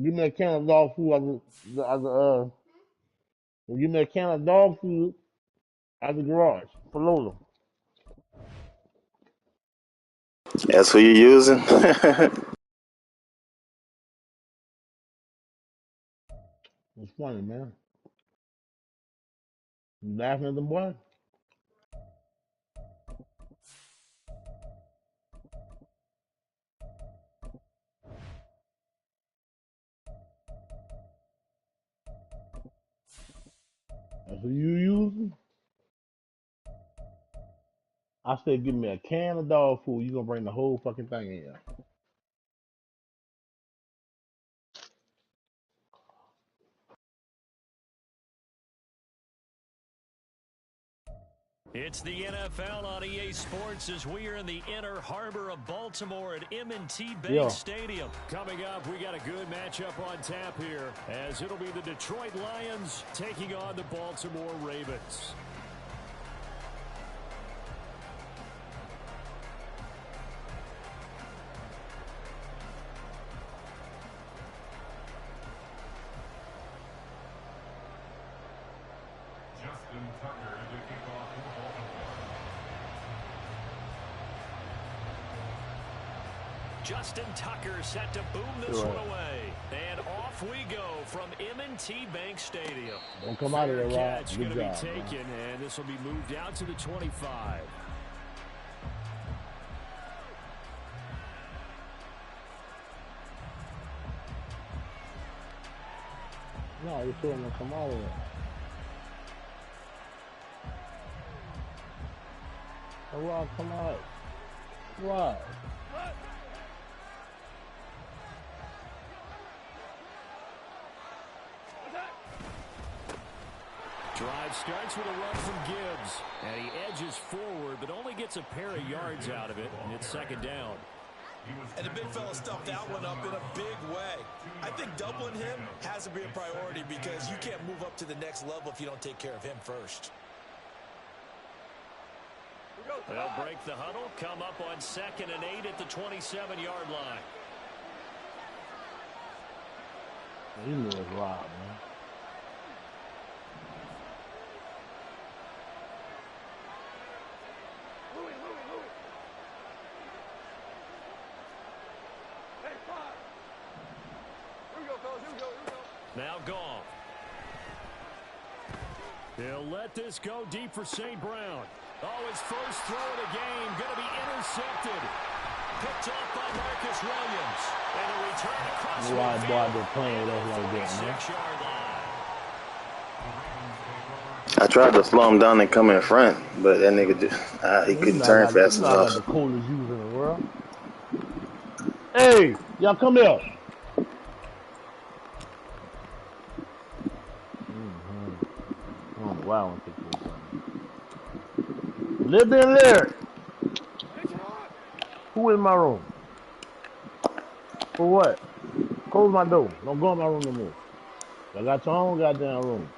Give me a can of dog food give me a can of dog food at the garage for Lola. That's who you're using? It's funny, man. You laughing at the boy? That's who you using? I said, give me a can of dog food. You gonna bring the whole fucking thing in here. It's the NFL on EA Sports as we are in the inner harbor of Baltimore at M&T Bank Stadium. Coming up, we got a good matchup on tap here as it'll be the Detroit Lions taking on the Baltimore Ravens. Justin Tucker set to boom this one away. And off we go from M&T Bank Stadium. Don't come out of there, Rob. Catch going to be taken, and this will be moved out to the 25. No, you're still gonna come out of there. Oh, Rob, come out. Rob. Drive starts with a run from Gibbs, and he edges forward, but only gets a pair of yards out of it, and it's second down. And the big fella stuffed that one up in a big way. I think doubling him has to be a priority because you can't move up to the next level if you don't take care of him first. They'll break the huddle, come up on 2nd and 8 at the 27-yard line. You know it's Rob, man. Now gone. They'll let this go deep for St. Brown. Oh, his first throw of the game going to be intercepted. Picked off by Marcus Williams. And a return across the field. They're playing with us like that, man. 6-yard line. I tried to slow him down and come in front, but that nigga just, he couldn't turn fast enough. The coldest user in the world. Hey, y'all come here. Wow, I think live in there. Who in my room? For what? Close my door. Don't go in my room no more. I got your own goddamn room.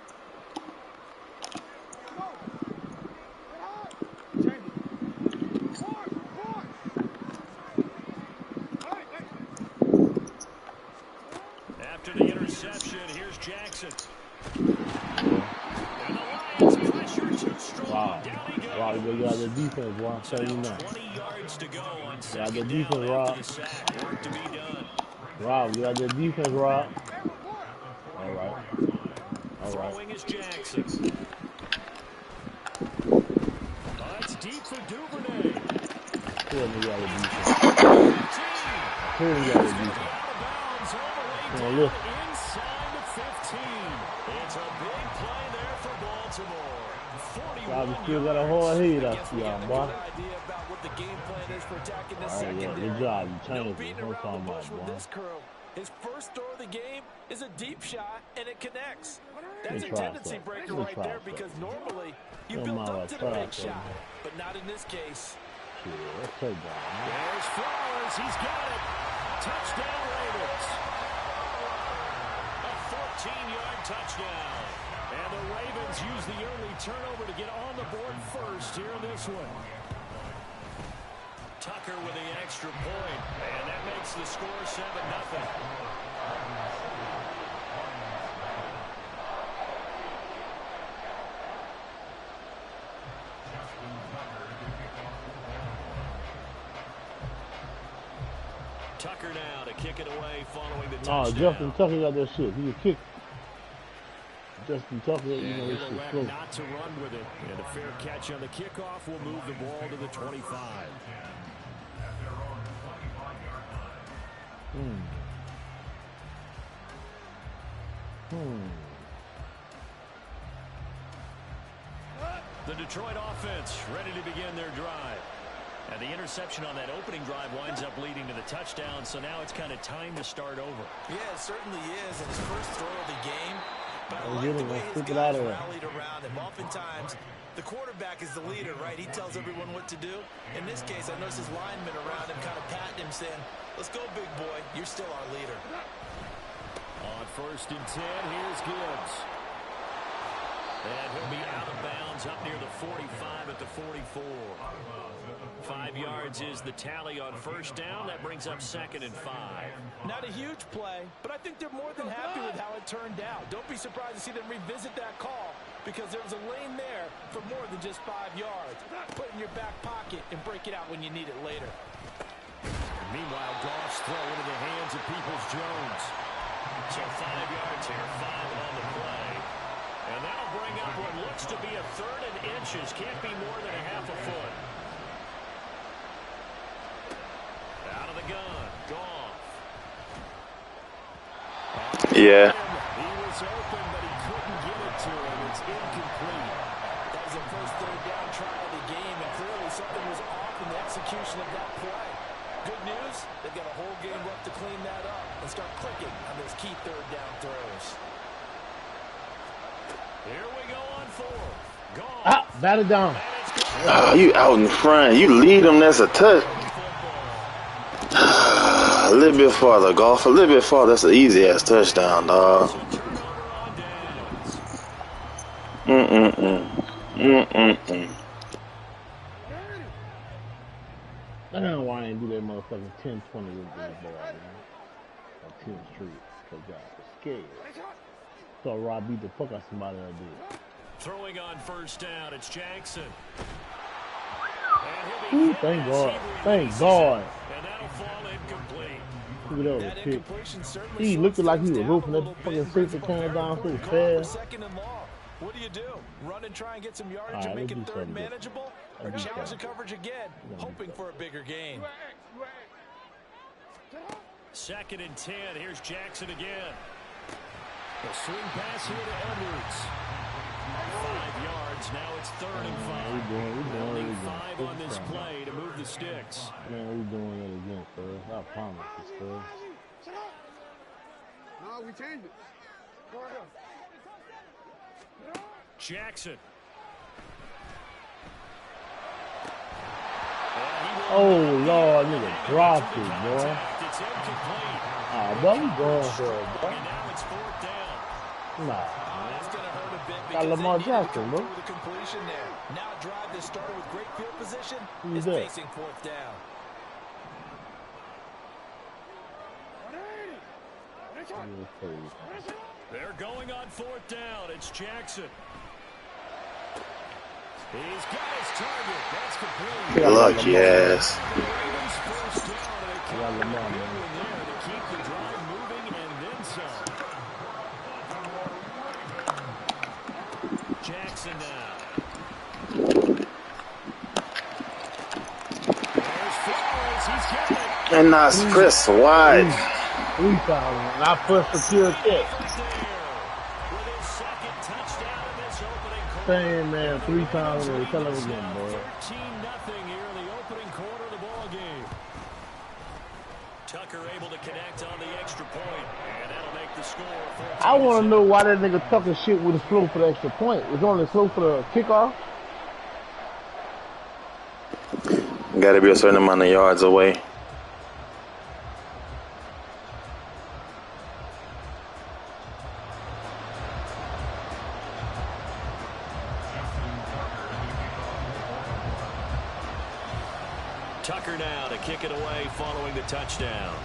After the interception, here's Jackson. Wow, you got the defense, boy. I'm telling you now. 20 yards to go on you got the defense, down Rob. Work to be done. Rob, you got the defense, Rob. All right. Throwing is Jackson. It's deep for Duvernay. Clearly you got the defense. Clearly you got the defense. Come on, look. Inside the 15. It's a big play there for Baltimore. Rob, still got a whole head up to y'all, boy. Idea about what the game plan is for attacking this secondary. Good job. You changed it. No Don't talk about with this curl. His first throw of the game is a deep shot, and it connects. That's a tendency breaker right there because normally you build up to the big shot, but not in this case. Let's take that. There's Flowers. He's got it. Touchdown, Ravens. A 14-yard touchdown. And the Ravens use the early turnover to get on the board first here in this one. Tucker with the extra point, and that makes the score 7-0. Tucker now to kick it away following the touchdown. Oh, Justin Tucker got that shit. He can kick. Justin Tucker, you know, this shit close. Not to run with it. And a fair catch on the kickoff will move the ball to the 25. The Detroit offense ready to begin their drive. And the interception on that opening drive winds up leading to the touchdown, so now it's kind of time to start over. Yeah, it certainly is. And his first throw of the game. But I like the way his guys rallied around him. Oftentimes, the quarterback is the leader, right? He tells everyone what to do. In this case, I noticed his linemen around him kind of patting him, saying, let's go, big boy. You're still our leader. On 1st and 10, here's Gibbs. And he'll be out of bounds up near the 45 at the 44. 5 yards is the tally on 1st down. That brings up 2nd and 5. Not a huge play, but I think they're more than happy with how it turned out. Don't be surprised to see them revisit that call because there was a lane there for more than just 5 yards. Put it in your back pocket and break it out when you need it later. Meanwhile, Goff's throw into the hands of Peoples-Jones. So 5 yards here, 5 on the play. And that'll bring up what looks to be a 3rd and inches. Can't be more than a half a foot. Out of the gun, Goff. Yeah. He was open, but he couldn't get it to him. It's incomplete. That was the first 3rd down try of the game, and clearly something was off in the execution of that play. Good news, they've got a whole game left to clean that up and start clicking on those key 3rd down throws. Here we go on 4th. Goff. Ah, bat it down. Oh, you out in front. You lead them. That's a touch. A little bit farther, Goff. A little bit farther. That's an easy-ass touchdown, dog. I don't know why I didn't do that motherfucking 10-20 with this ball, man. On 10th Street. Because I was scared. So Rob beat the fuck out somebody that did. Throwing on 1st down, it's Jackson. Ooh, thank God. Thank God. And that'll fall incomplete. Look at that pick. He looked like he was roofing that fucking safety came down so fast. What do you do? Run and try and get some yardage and make it 3rd manageable? Or challenge the coverage again, hoping for a bigger gain? 2nd and 10. Here's Jackson again. A swing pass here to Edwards. 5 yards. Now it's 3rd and 5. We're Only 5 on this play to move the sticks. Man, we're doing it again, sir. I promise you, sir. No, we changed it. Go ahead. Jackson. Oh, Lord, nigga, dropped it, boy. It's incomplete. Ah, boy, we going for it, boy. And now it's 4th down. Nah. That's going to hurt a bit Got because Lamar they Jackson, bro. the completion there. Now a drive that started with great field position Who's is that? facing 4th down. They're going on 4th down. It's Jackson. He's got his target. That's complete. Lucky ass. Ravens first down. And they Got keep Lamar, it man. going there to keep the drive moving and then some. Jackson now. There's Flowers. He's got it. And that's Chris White. 3,000. And I pushed the pure kick. With his 2nd touchdown in this opening quarter. Same, man. 3 times in the television, boy. 13-0 here in the opening quarter of the ball game. Tucker able to connect on the extra point, and that'll make the score 14. I want to know why that nigga talking shit with his slow for the extra point. It's only slow for the kickoff. Got to be a certain amount of yards away. Tucker now play following the touchdown.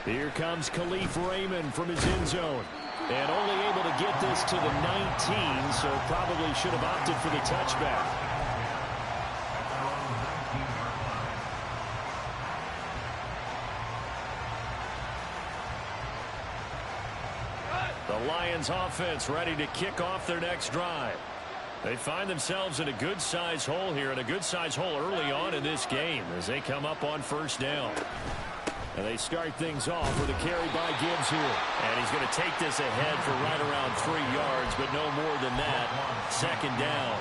Here comes Khalif Raymond from his end zone. And only able to get this to the 19, so probably should have opted for the touchback. The Lions offense ready to kick off their next drive. They find themselves in a good-sized hole here, and a good-sized hole early on in this game as they come up on first down. And they start things off with a carry by Gibbs here. And he's going to take this ahead for right around 3 yards, but no more than that. Second down.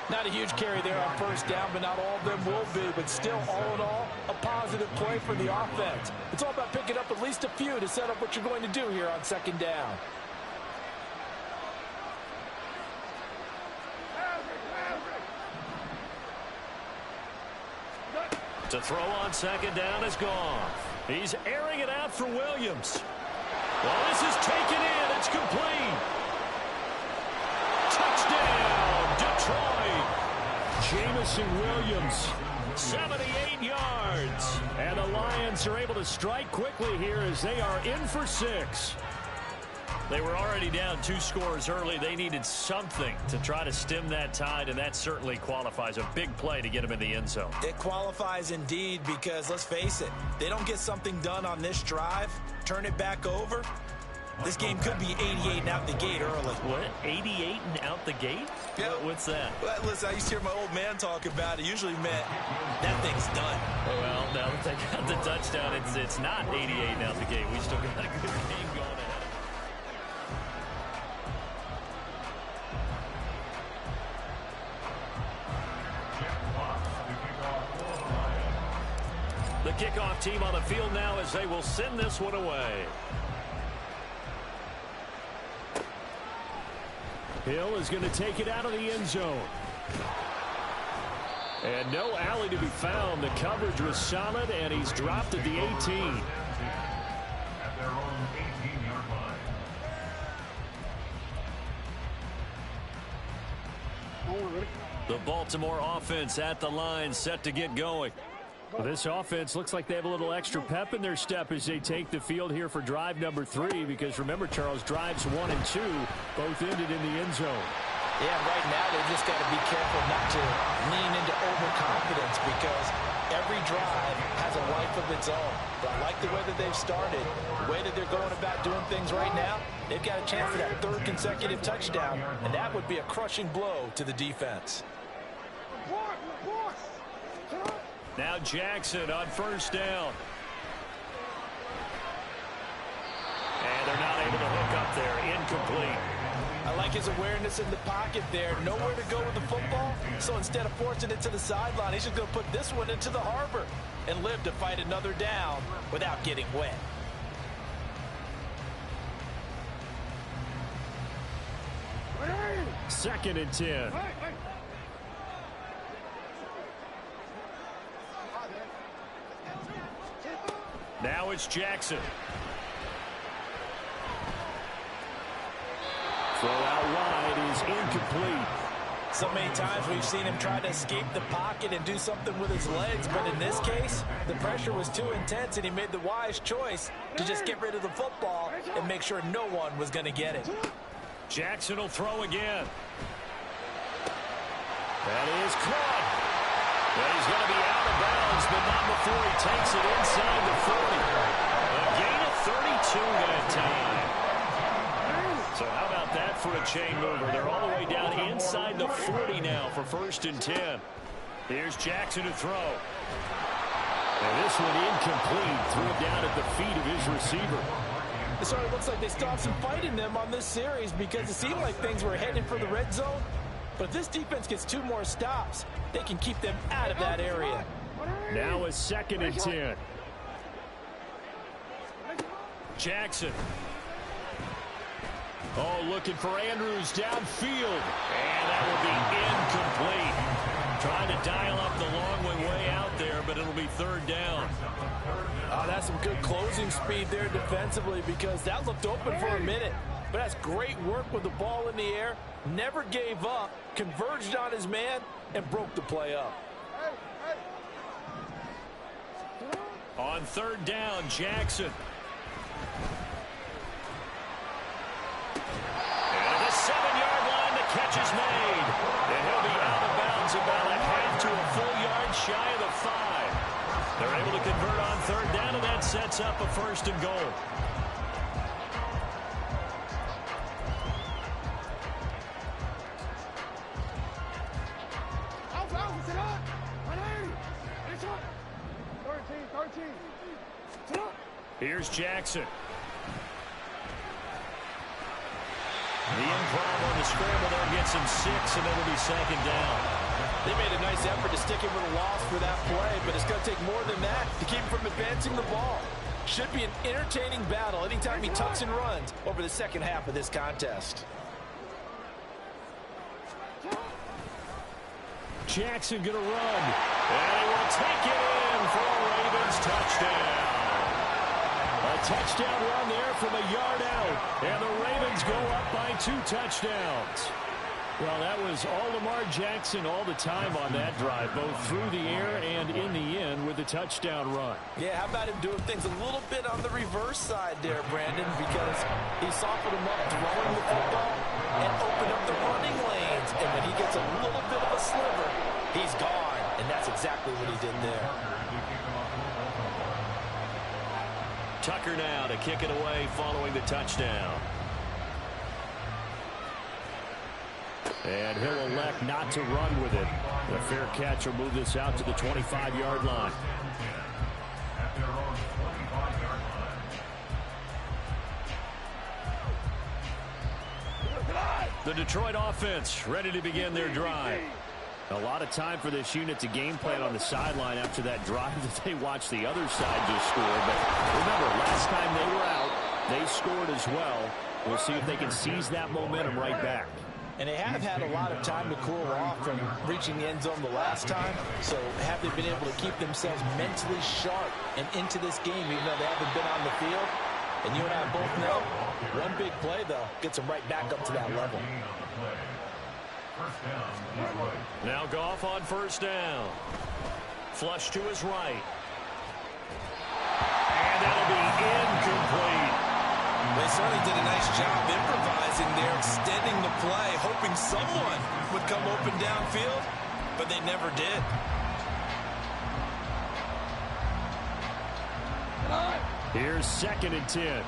Not a huge carry there on first down, but not all of them will be. But still, all in all, a positive play for the offense. It's all about picking up at least a few to set up what you're going to do here on second down. To throw on second down is gone. He's airing it out for Williams. Well, this is taken in. It's complete. Touchdown, Detroit. Jamison Williams, 78 yards. And the Lions are able to strike quickly here as they are in for 6. They were already down 2 scores early. They needed something to try to stem that tide, and that certainly qualifies. A big play to get them in the end zone. It qualifies indeed because, let's face it, they don't get something done on this drive, turn it back over, this game could be 88 and out the gate early. What? 88 and out the gate? Yeah. What's that? Well, listen, I used to hear my old man talk about it. Usually meant that thing's done. Well, now that they got the touchdown, it's not 88 and out the gate. We still got a good game going ahead. The kickoff team on the field now as they will send this one away. Hill is going to take it out of the end zone. And no alley to be found. The coverage was solid, and he's dropped at the 18. At their own 18-yard line. The Baltimore offense at the line, set to get going. Well, this offense looks like they have a little extra pep in their step as they take the field here for drive number 3, because remember, Charles, drives 1 and 2 both ended in the end zone. Yeah, right now they just got to be careful not to lean into overconfidence, because every drive has a life of its own. But I like the way that they've started, the way that they're going about doing things right now. They've got a chance for that 3rd consecutive touchdown, and that would be a crushing blow to the defense. Now Jackson on first down. And they're not able to hook up there. Incomplete. I like his awareness in the pocket there. Nowhere to go with the football. So instead of forcing it to the sideline, he's just going to put this one into the harbor and live to fight another down without getting wet. Second and 10. Now it's Jackson. Throw out wide is incomplete. So many times we've seen him try to escape the pocket and do something with his legs, but in this case, the pressure was too intense and he made the wise choice to just get rid of the football and make sure no one was going to get it. Jackson will throw again. That is caught. Well, he's going to be out of bounds, but not before he takes it inside the 40. A gain of 32 that time. So how about that for a chain mover? They're all the way down inside the 40 now for 1st and 10. Here's Jackson to throw. And this one incomplete. Threw it down at the feet of his receiver. It sort of looks like they still have some fight in them on this series, because it seemed like things were headed for the red zone. But if this defense gets 2 more stops, they can keep them out of that area. Now a 2nd and 10. Jackson. Oh, looking for Andrews downfield. And that will be incomplete. Trying to dial up the long way out there, but it'll be 3rd down. Oh, that's some good closing speed there defensively, because that looked open for a minute. but that's great work with the ball in the air, never gave up, converged on his man, and broke the play up. On third down, Jackson. And at the 7-yard line, the catch is made. And he'll be out of bounds about a half to a full yard shy of the 5. They're able to convert on third down, and that sets up a first and goal. Here's Jackson. The improv on the scramble there gets him 6, and it'll be second down. They made a nice effort to stick him with a loss for that play, but it's going to take more than that to keep him from advancing the ball. Should be an entertaining battle anytime he tucks and runs over the second half of this contest. Jackson going to run, and he will take it in for a Ravens touchdown. A touchdown run there from a yard out, and the Ravens go up by 2 touchdowns. Well, that was all Lamar Jackson all the time on that drive, both through the air and in the end with the touchdown run. Yeah, how about him doing things a little bit on the reverse side there, Brandon, because he softened him up throwing the football and opened up the running lanes. And when he gets a little bit of a sliver, he's gone. And that's exactly what he did there. Tucker now to kick it away following the touchdown. And he'll elect not to run with it. The fair catch will move this out to the 25-yard line. The Detroit offense ready to begin their drive. A lot of time for this unit to game plan on the sideline after that drive that they watched the other side just score. But remember, last time they were out, they scored as well. We'll see if they can seize that momentum right back. And they have had a lot of time to cool off from reaching the end zone the last time. So have they been able to keep themselves mentally sharp and into this game even though they haven't been on the field? And you and I both know one big play, though, gets them right back up to that level. Now Goff on first down. Flush to his right. And that'll be incomplete. They certainly did a nice job improvising there, extending the play, hoping someone would come open downfield, but they never did. Here's 2nd and 10.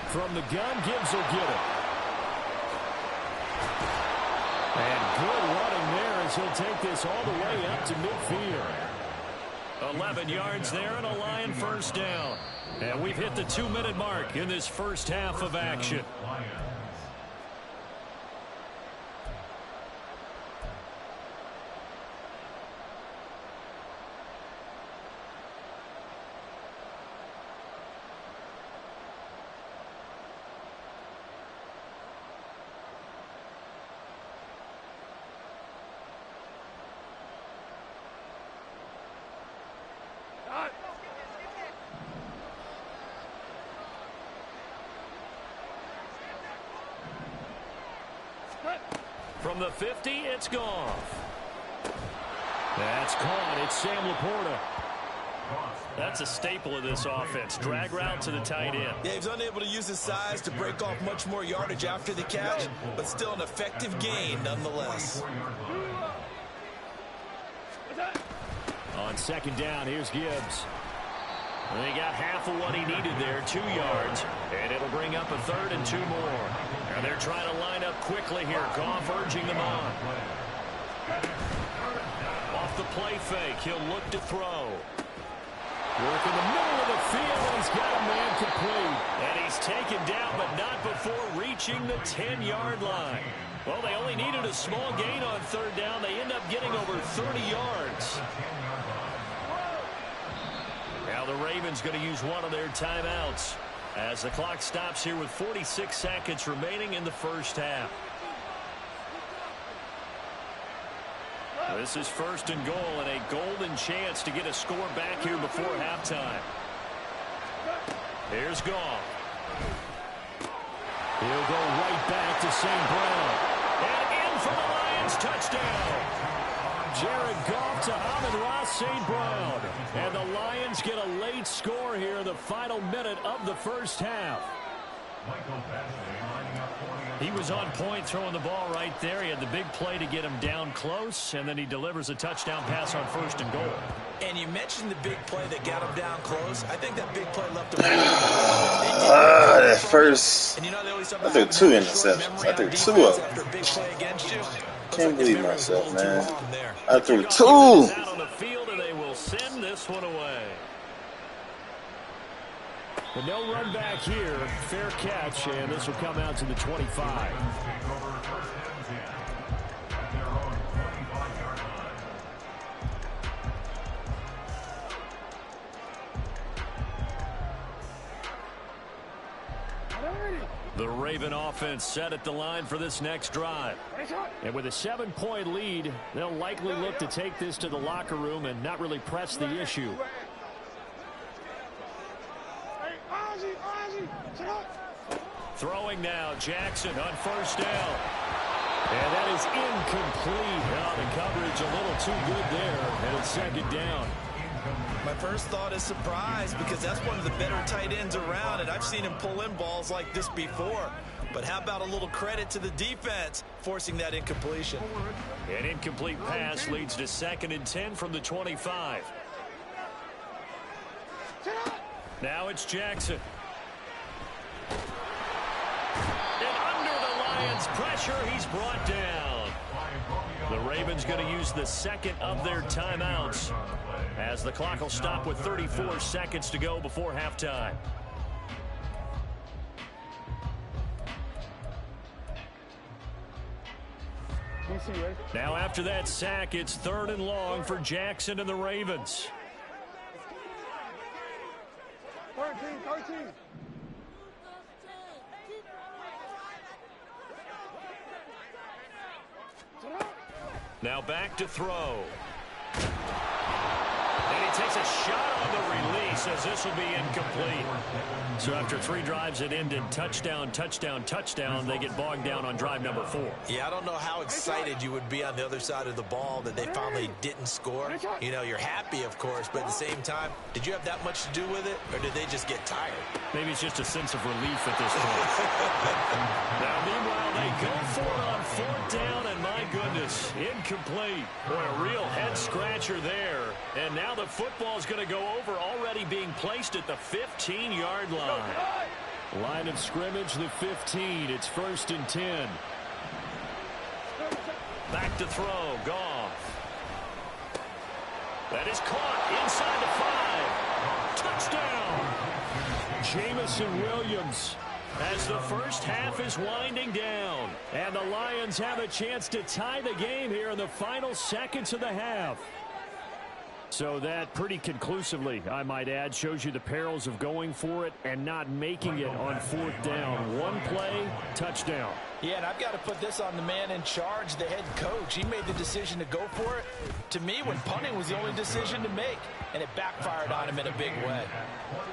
From the gun, Gibbs will get it. And good running there as he'll take this all the way up to midfield. 11 yards there and a Lion first down. And we've hit the 2-minute mark in this first half of action. From the 50, it's Goff. That's caught. It's Sam Laporta. That's a staple of this offense. Drag route to the tight end. Yeah, he's unable to use his size to break off much more yardage after the catch, but still an effective gain nonetheless. On 2nd down, here's Gibbs. And he got half of what he needed there, 2 yards. And it'll bring up a 3rd and 2 more. And they're trying to line up quickly here. Goff urging them on. Off the play fake, he'll look to throw. Work in the middle of the field, and he's got a man complete. And he's taken down, but not before reaching the 10-yard line. Well, they only needed a small gain on 3rd down. They end up getting over 30 yards. Now the Ravens going to use one of their timeouts as the clock stops here with 46 seconds remaining in the first half. This is 1st and goal and a golden chance to get a score back here before halftime. Here's Goff. He'll go right back to St. Brown. And in for the Lions touchdown. Jared Goff to Amon-Ra St. Brown. And the Lions get a late score here in the final minute of the first half. He was on point throwing the ball right there. He had the big play to get him down close, and then he delivers a touchdown pass on 1st and goal. And you mentioned the big play that got him down close. I think that big play left him. That first, I threw 2 interceptions. I threw 2 of them. Can't believe myself, man. I threw 2. Out on the field, and they will send this one away. But no run back here. Fair catch, and this will come out to the 25. The Raven offense set at the line for this next drive. And with a 7-point lead, they'll likely look to take this to the locker room and not really press the issue. Throwing now, Jackson on 1st down. And that is incomplete. Oh, the coverage a little too good there, and it's 2nd down. My first thought is surprise, because that's one of the better tight ends around, and I've seen him pull in balls like this before. But how about a little credit to the defense forcing that incompletion? An incomplete pass leads to 2nd and 10 from the 25. Now it's Jackson. And under the Lions' pressure, he's brought down. The Ravens going to use the 2nd of their timeouts, as the clock will stop with 34 seconds to go before halftime. Now after that sack, it's 3rd and long for Jackson and the Ravens. 13. Now back to throw. And he takes a shot on the release, as this will be incomplete. So after 3 drives that ended touchdown, touchdown, touchdown, they get bogged down on drive number 4. Yeah, I don't know how excited you would be on the other side of the ball that they finally didn't score. You know, you're happy, of course, but at the same time, did you have that much to do with it, or did they just get tired? Maybe it's just a sense of relief at this point. Now, meanwhile, they go for it on 4th down, and my goodness, incomplete. Boy, a real head-scratcher there. And now the football is going to go over, already being placed at the 15-yard line. Line of scrimmage, the 15. It's 1st and 10. Back to throw. Goff. That is caught inside the 5. Touchdown. Jamison Williams, as the first half is winding down. And the Lions have a chance to tie the game here in the final seconds of the half. So that pretty conclusively, I might add, shows you the perils of going for it and not making it on 4th down. One play, touchdown. Yeah, and I've got to put this on the man in charge, the head coach. He made the decision to go for it. To me, when punting was the only decision to make, and it backfired on him in a big way.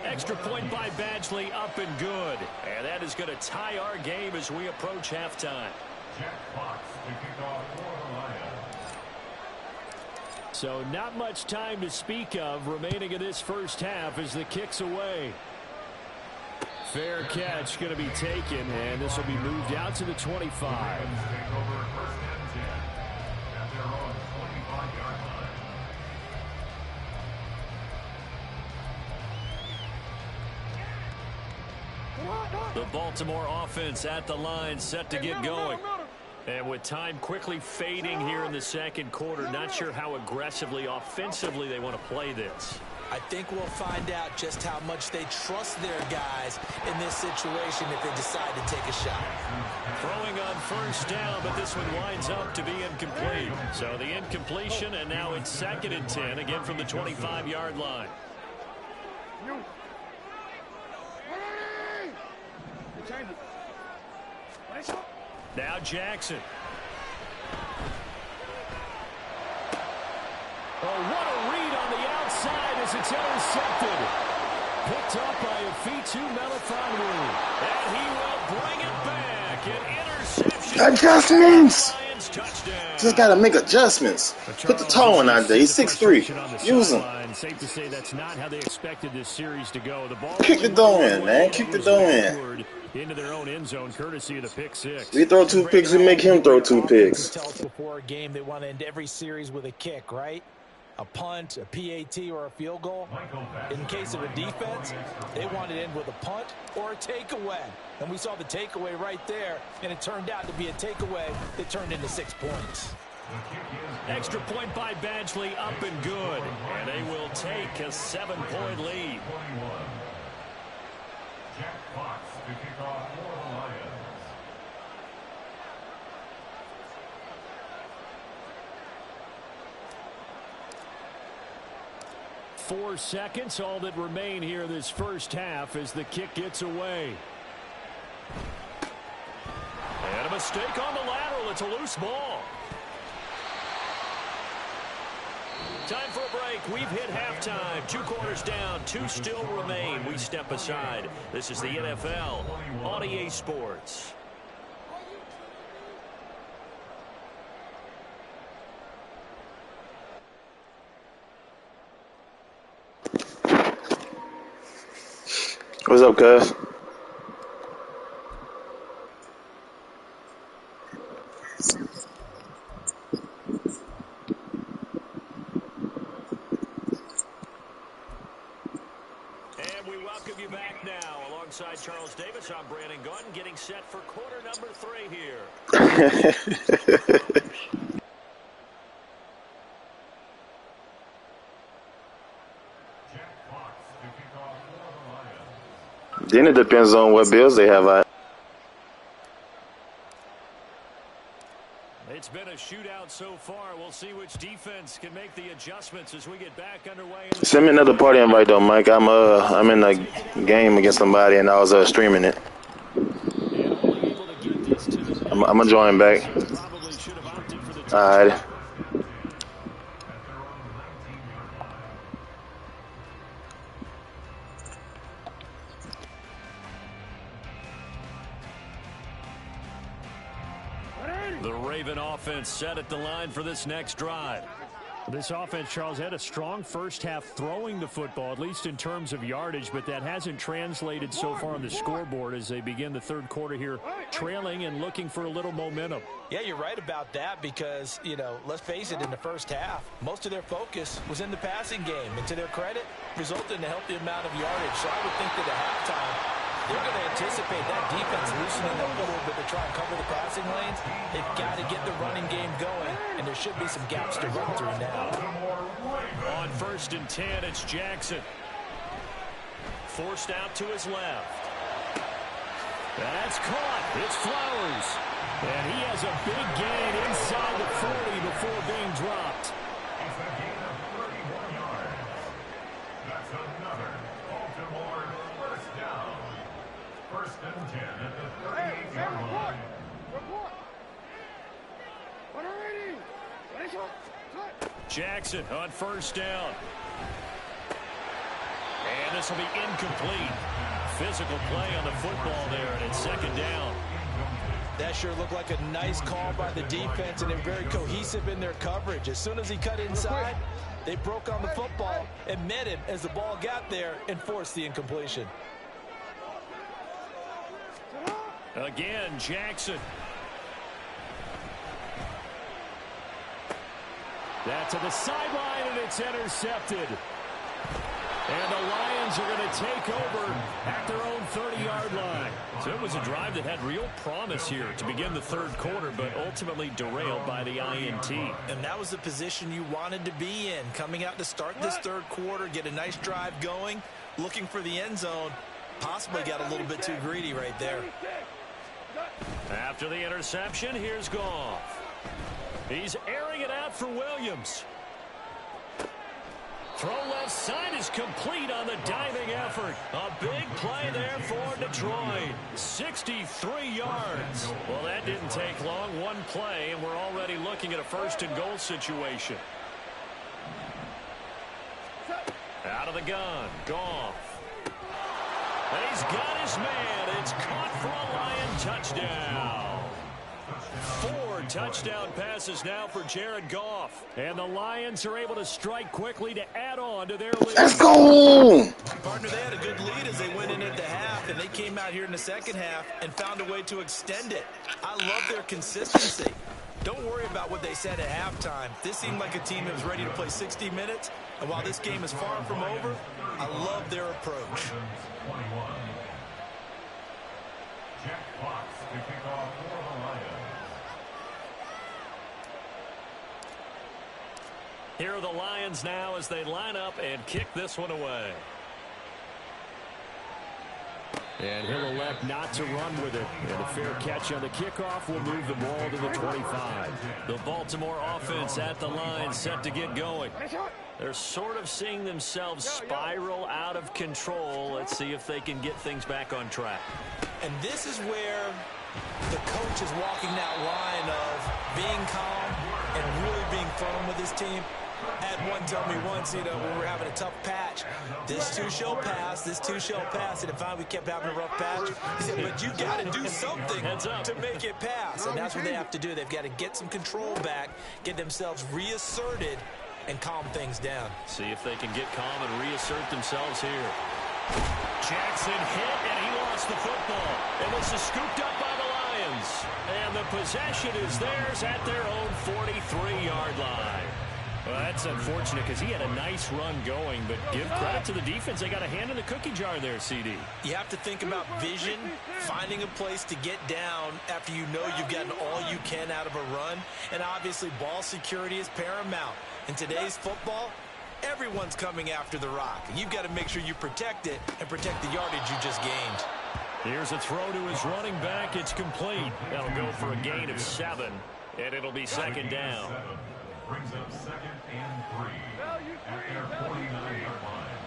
Extra point by Badgley, up and good. And that is going to tie our game as we approach halftime. Jack Fox to kick off for the Lions. So not much time to speak of remaining in this first half as the kick's away. Fair catch going to be taken, and this will be moved out to the 25. The Baltimore offense at the line, set to get going. And with time quickly fading here in the 2nd quarter, not sure how aggressively, offensively they want to play this. I think we'll find out just how much they trust their guys in this situation if they decide to take a shot. Throwing on 1st down, but this one winds up to be incomplete. So the incompletion, and now it's 2nd and 10, again from the 25-yard line. Now Jackson. Oh, what a read on the outside as it's intercepted. picked up by Afitu Melifonwu. And he will bring it back. An interception. Adjustments. Touchdown. Just got to make adjustments. Put the tall one out there. He's 6'3". Use him. Safe to say that's not how they expected this series to go. The ball Kick the dough in, man. Kick the dough in. Into their own end zone, courtesy of the pick six. We throw 2 picks, we make him throw 2 picks. Tell us before a game they want to end every series with a kick, right? A punt, a PAT, or a field goal. In case of a defense, they want to end with a punt or a takeaway. And we saw the takeaway right there, and it turned out to be a takeaway that turned into 6 points. Extra point by Badgley, up and good. And they will take a 7-point lead. Jack Fox to kick off for the Lions. 4 seconds, all that remain here this first half as the kick gets away. And a mistake on the lateral. It's a loose ball. Time for a break. We've hit halftime. 2 quarters down. 2 still remain. We step aside. This is the NFL on EA Sports. What's up, cuz? And we welcome you back now. Alongside Charles Davis, I'm Brandon Gordon, getting set for quarter number 3 here. Then it depends on what bills they have out. It's been a shootout so far. We'll see which defense can make the adjustments as we get back underway. Send me another party invite though, Mike. I'm in a game against somebody and I was streaming it. I'm gonna join back. All right. The Raven offense set at the line for this next drive. This offense, Charles, had a strong first half throwing the football, at least in terms of yardage, but that hasn't translated so far on the scoreboard as they begin the third quarter here, trailing and looking for a little momentum. Yeah, you're right about that because, you know, let's face it, in the first half, most of their focus was in the passing game. And to their credit, resulted in a healthy amount of yardage. So I would think that at halftime, they're going to anticipate that defense loosening up a little bit to try and cover the passing lanes. They've got to get the running game going, and there should be some gaps to run through now. On 1st and 10, it's Jackson. Forced out to his left. That's caught. It's Flowers. And he has a big gain inside the 40 before being dropped. It's a gain of 31 yards. That's another Baltimore first down. 1st and 10 at the 38-yard line. Jackson on 1st down. And this will be incomplete. Physical play on the football there, and it's 2nd down. That sure looked like a nice call by the defense, and they're very cohesive in their coverage. As soon as he cut inside, they broke on the football and met him as the ball got there and forced the incompletion. Again, Jackson. That to the sideline, and it's intercepted. And the Lions are going to take over at their own 30-yard line. So it was a drive that had real promise here to begin the third quarter, but ultimately derailed by the INT. And that was the position you wanted to be in, coming out to start this third quarter, get a nice drive going, looking for the end zone. Possibly got a little bit too greedy right there. After the interception, here's Goff. He's airing it out for Williams. Throw left side is complete on the diving effort. A big play there for Detroit. 63 yards. Well, that didn't take long. One play, and we're already looking at a 1st and goal situation. Out of the gun, Goff. He's got his man. It's caught for a Lion touchdown. 4 touchdown passes now for Jared Goff. And the Lions are able to strike quickly to add on to their lead. Let's go! Partner, they had a good lead as they went in at the half, and they came out here in the second half and found a way to extend it. I love their consistency. Don't worry about what they said at halftime. This seemed like a team that was ready to play 60 minutes, and while this game is far from over, I love their approach. 21. Jack Fox to kick off for the Lions. Here are the Lions now as they line up and kick this one away. And he'll elect not to run with it. And a fair catch on the kickoff will move the ball to the 25. The Baltimore offense at the line set to get going. They're sort of seeing themselves spiral out of control. Let's see if they can get things back on track. And this is where the coach is walking that line of being calm and really being firm with his team. I had one tell me once, when we were having a tough patch, this too shall pass, this too shall pass, and if we kept having a rough patch, he said, but you got to do something to make it pass, and that's what they have to do. They've got to get some control back, get themselves reasserted, and calm things down. See if they can get calm and reassert themselves here. Jackson hit, and he lost the football, and this is scooped up by the Lions, and the possession is theirs at their own 43-yard line. Well, that's unfortunate because he had a nice run going, but give credit to the defense. They got a hand in the cookie jar there, CD. You have to think about vision, finding a place to get down after you know you've gotten all you can out of a run, and obviously ball security is paramount. In today's football, everyone's coming after the rock. You've got to make sure you protect it and protect the yardage you just gained. Here's a throw to his running back. It's complete. That'll go for a gain of 7, and it'll be second down. Brings up 2nd and 3 at their 49-yard line.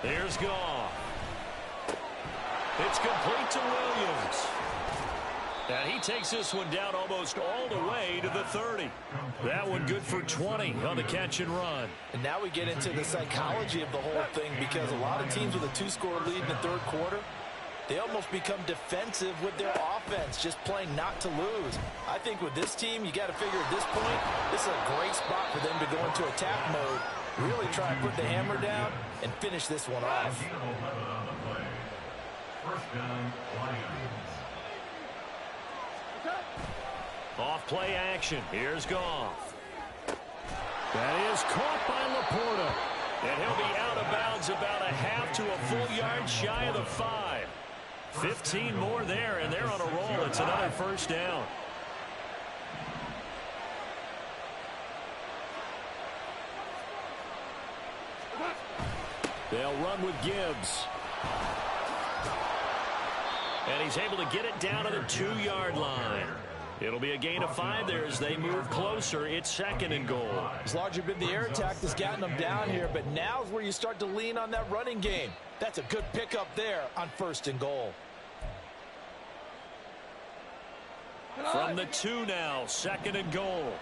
Here's Goff. It's complete to Williams. And he takes this one down almost all the way to the 30. That one good for 20 on the catch and run. And now we get into the psychology of the whole thing, because a lot of teams with a 2-score lead in the third quarter, they almost become defensive with their offense, just playing not to lose. I think with this team, you got to figure at this point, this is a great spot for them to go into attack mode, really try and put the hammer down and finish this one off. First down, Lions. Off play action. Here's Goff. That is caught by Laporta. And he'll be out of bounds about a half to a full yard shy of the 5. 15 more there, and they're on a roll. It's another first down. They'll run with Gibbs. And he's able to get it down to the 2-yard line. It'll be a gain of 5 there as they move closer. It's 2nd and goal. It's largely been the air attack that's gotten them down here, but now's where you start to lean on that running game. That's a good pickup there on 1st and goal. From the 2 now, 2nd and goal.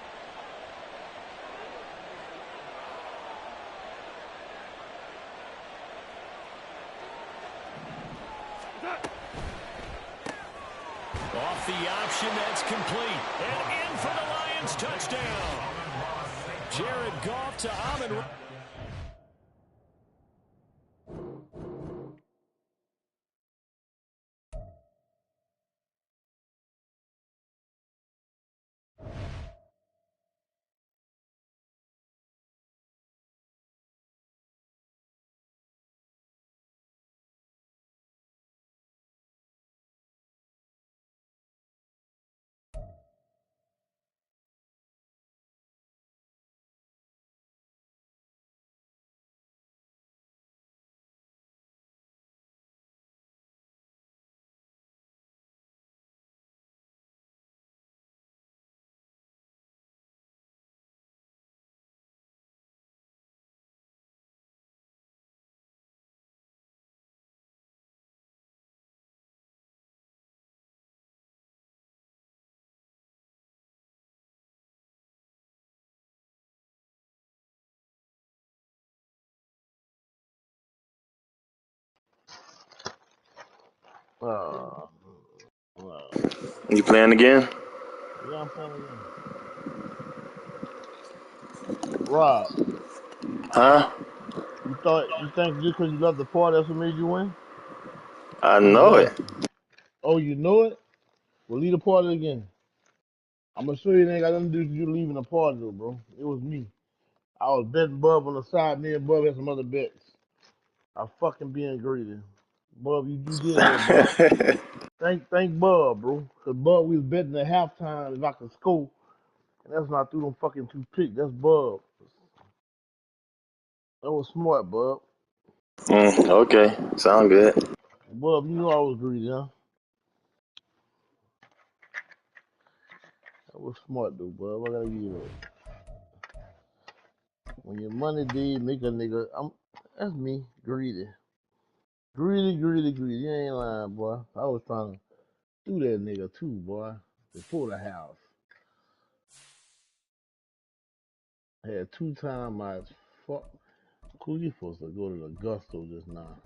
Off the option, that's complete. And in for the Lions touchdown. Jared Goff to Amon. Uh, You playing again? yeah, I'm playing again. Rob, Huh? you think just because you left the party that's what made you win? I I'm just know it. asking. Oh, you know it? Well, leave the party again. I'm gonna show you it ain't got nothing to do with you leaving the party, though, bro. It was me. I was betting Bub on the side. Me and Bub had some other bets. I fucking being greedy. Bub, you did that, Bub. Thank Bub, bro. Cause Bub, we was betting at halftime if I could score. And that's not through them fucking two picks. That's Bub. That was smart, Bub. Okay, sound good. Bub, you know I was greedy, huh? That was smart, though, Bub. I gotta give you that. When your money did make a nigga, that's me, greedy. Greedy. You ain't lying, boy. I was trying to do that nigga too, boy. Before the house. Had 2 times my fuck. Who you supposed to go to the Gusto just now?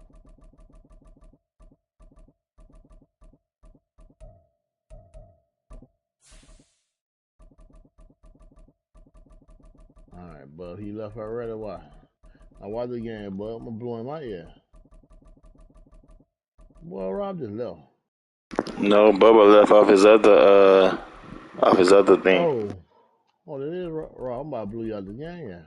Alright, bub. He left already. Why? I watch the game, bub. I'm gonna blow him out here. Boy, Rob just left. No, Bubba left off his other thing. Oh, that is Rob. I'm about to blow you out the game. Yeah.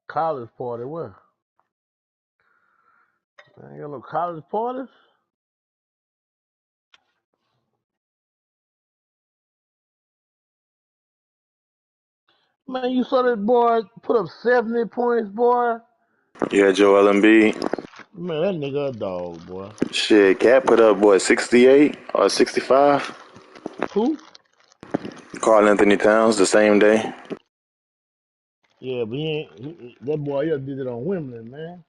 College party, where? Ain't got no college parties? Man, you saw that boy put up 70 points, boy? You had Joel Embiid. Man, that nigga a dog, boy. Shit, Cat put up, what, 68 or 65? Who? Karl Anthony Towns the same day. Yeah, but that boy here did it on Wimbledon, man.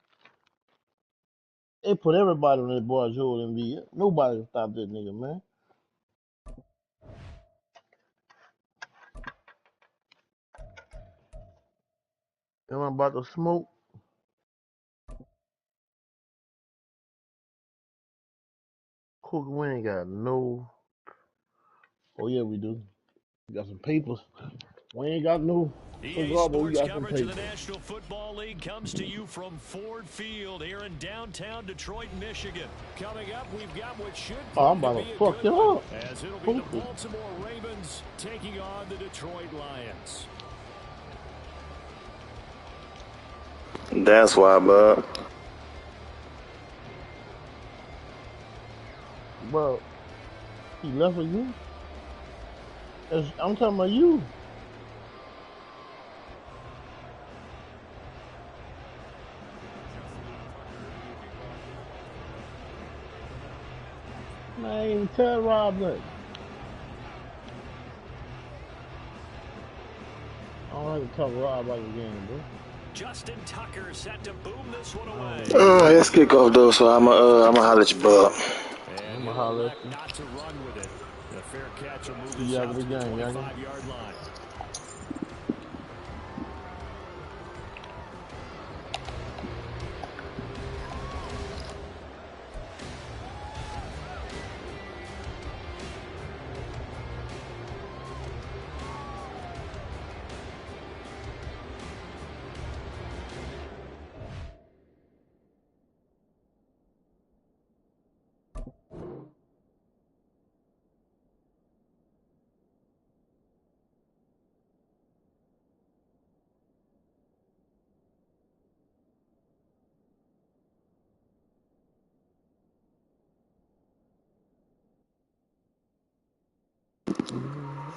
They put everybody on that boy Joel Embiid. Nobody can stop that nigga, man. Am I about to smoke? Cook, we ain't got no. Oh yeah, we do. We got some papers. We ain't got no EA cigar, but we Sports got some coverage of the papers. National Football League comes to you from Ford Field here in downtown Detroit, Michigan. Coming up, we've got what should Oh, I'm prove to about be to a fuck good one, you up. as it'll be the Pussy. Baltimore Ravens taking on the Detroit Lions. That's why, bub. Bro, he left again? I'm talking about you. Man, I ain't even tell Rob nothing. I don't have to talk to Rob about the game, bro. Justin Tucker set to boom this one away. Let's kick off though, so I'ma holler at you, bub. And I'm going to he'll holler at elect you. not to run with it. The fair catch will move See this you after out the to the game, youngin. 25-yard line.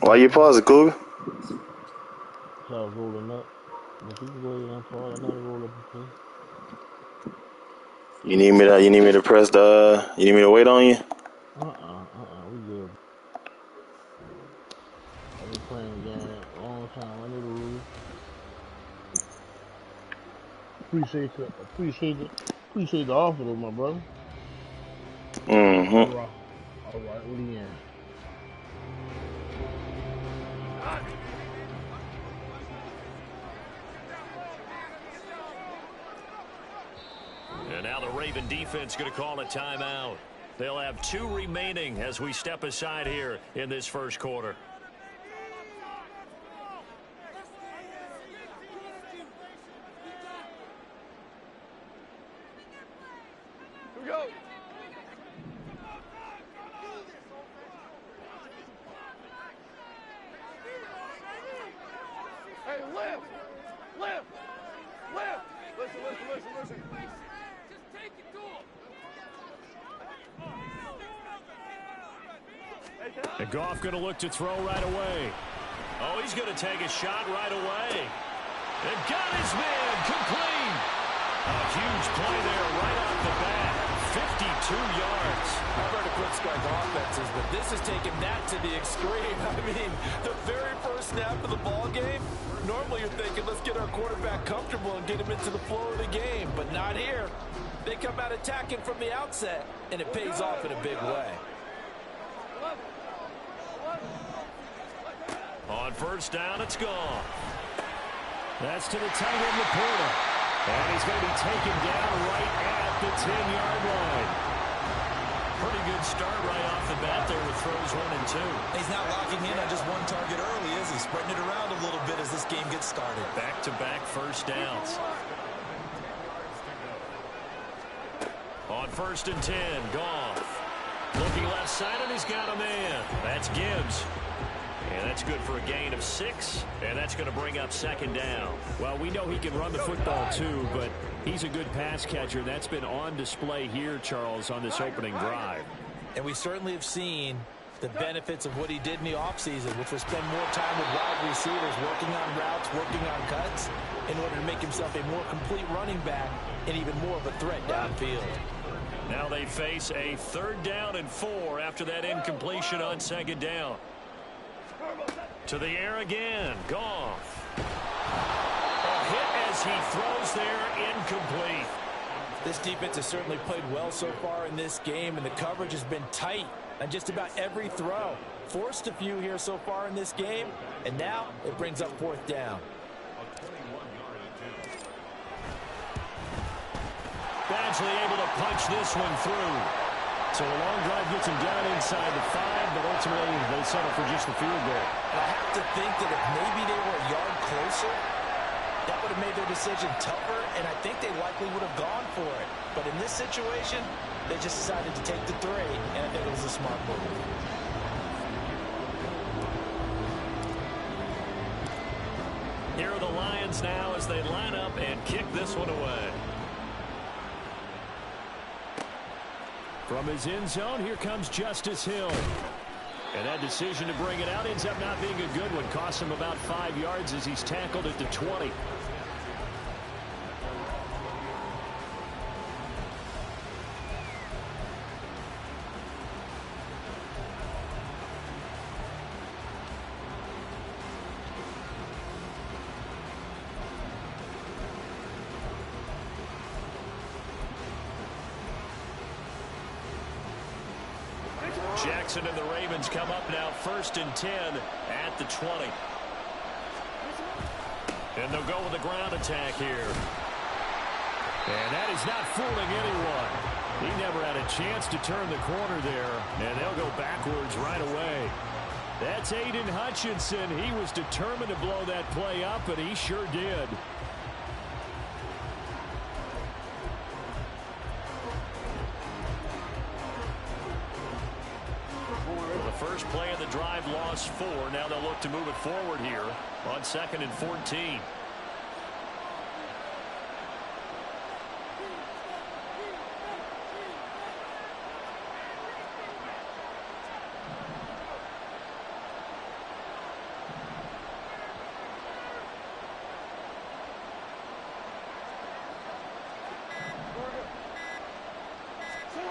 Why you pause it, Cougar? So I was rolling up. But you can go ahead and pause. I know how to roll up and play. You need me to press you need me to wait on you? We good. playing the game a long time. I know the rules. Appreciate the offer though, my brother. Mm-hmm. All right, Leanne. And now the Raven defense going to call a timeout. They'll have 2 remaining as we step aside here in this first quarter. Here we go. Hey, lift! Lift! Lift! Listen. Just take it to him. And Goff going to look to throw right away. Oh, he's going to take a shot right away. And got his man complete. A huge play there right off the bat. 52 yards. I've heard of quick strike offenses, but this is taking that to the extreme. I mean, the very first snap of the ball game, normally you're thinking, let's get our quarterback comfortable and get him into the flow of the game, but not here. They come out attacking from the outset, and it pays off in a big way. On first down, it's gone. That's to the tight end, Laporta. And he's going to be taken down right at the 10-yard line. Pretty good start right off the bat there with throws 1 and 2. He's not locking in on just one target early, is he? Spreading it around a little bit as this game gets started. Back-to-back first downs. On first and 10, Goff. Looking left side, and he's got a man. That's Gibbs. And that's good for a gain of 6, and that's going to bring up second down. Well, we know he can run the football too, but he's a good pass catcher. That's been on display here, Charles, on this opening drive. And we certainly have seen the benefits of what he did in the offseason, which was spend more time with wide receivers, working on routes, working on cuts, in order to make himself a more complete running back and even more of a threat downfield. Now they face a 3rd down and 4 after that incompletion on second down. To the air again, Goff. A hit as he throws there, incomplete. This defense has certainly played well so far in this game, and the coverage has been tight on just about every throw. Forced a few here so far in this game, and now it brings up 4th down. Badgley able to punch this one through. So a long drive gets him down inside the 5, but ultimately they settle for just the field goal. And I have to think that if maybe they were a yard closer, that would have made their decision tougher, and I think they likely would have gone for it. But in this situation, they just decided to take the 3, and I think it was a smart move. Here are the Lions now as they line up and kick this one away. From his end zone, here comes Justice Hill. And that decision to bring it out ends up not being a good one. Costs him about 5 yards as he's tackled at the 20. Jackson and the Ravens come up now 1st and 10 at the 20. And they'll go with a ground attack here. And that is not fooling anyone. He never had a chance to turn the corner there, and they'll go backwards right away. That's Aiden Hutchinson. He was determined to blow that play up, and he sure did. First play of the drive, lost 4. Now they'll look to move it forward here on 2nd and 14.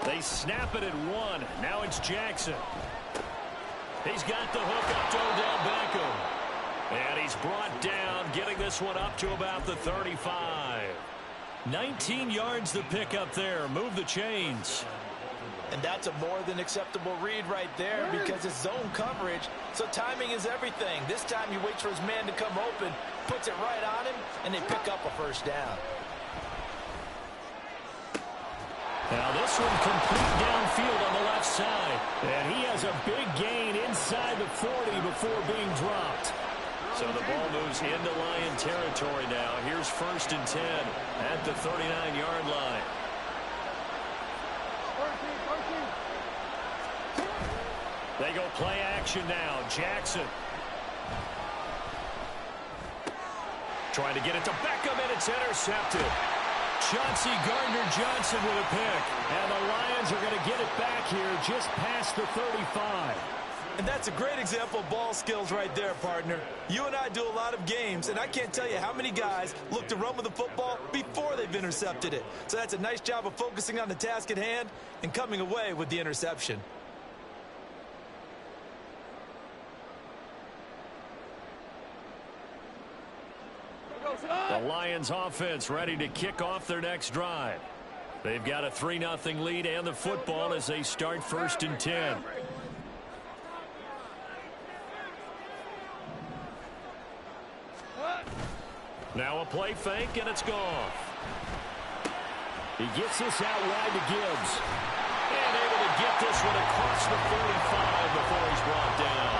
They snap it at 1. Now it's Jackson. He's got the hook up to Odell Beckham. And he's brought down, getting this one up to about the 35. 19 yards the pick up there. Move the chains. And that's a more than acceptable read right there because it's zone coverage, so timing is everything. This time he waits for his man to come open, puts it right on him, and they pick up a first down. Now this one complete downfield on the left side. And he has a big gain inside the 40 before being dropped. So the ball moves into Lion territory now. Here's 1st and 10 at the 39-yard line. They go play action now. Jackson. Trying to get it to Beckham, and it's intercepted. Chauncey Gardner-Johnson with a pick. And the Lions are going to get it back here just past the 35. And that's a great example of ball skills right there, partner. You and I do a lot of games, and I can't tell you how many guys look to run with the football before they've intercepted it. So that's a nice job of focusing on the task at hand and coming away with the interception. The Lions offense ready to kick off their next drive. They've got a 3-0 lead and the football as they start 1st and 10. Now a play fake, and it's gone. He gets this out wide to Gibbs. And able to get this one across the 45 before he's brought down.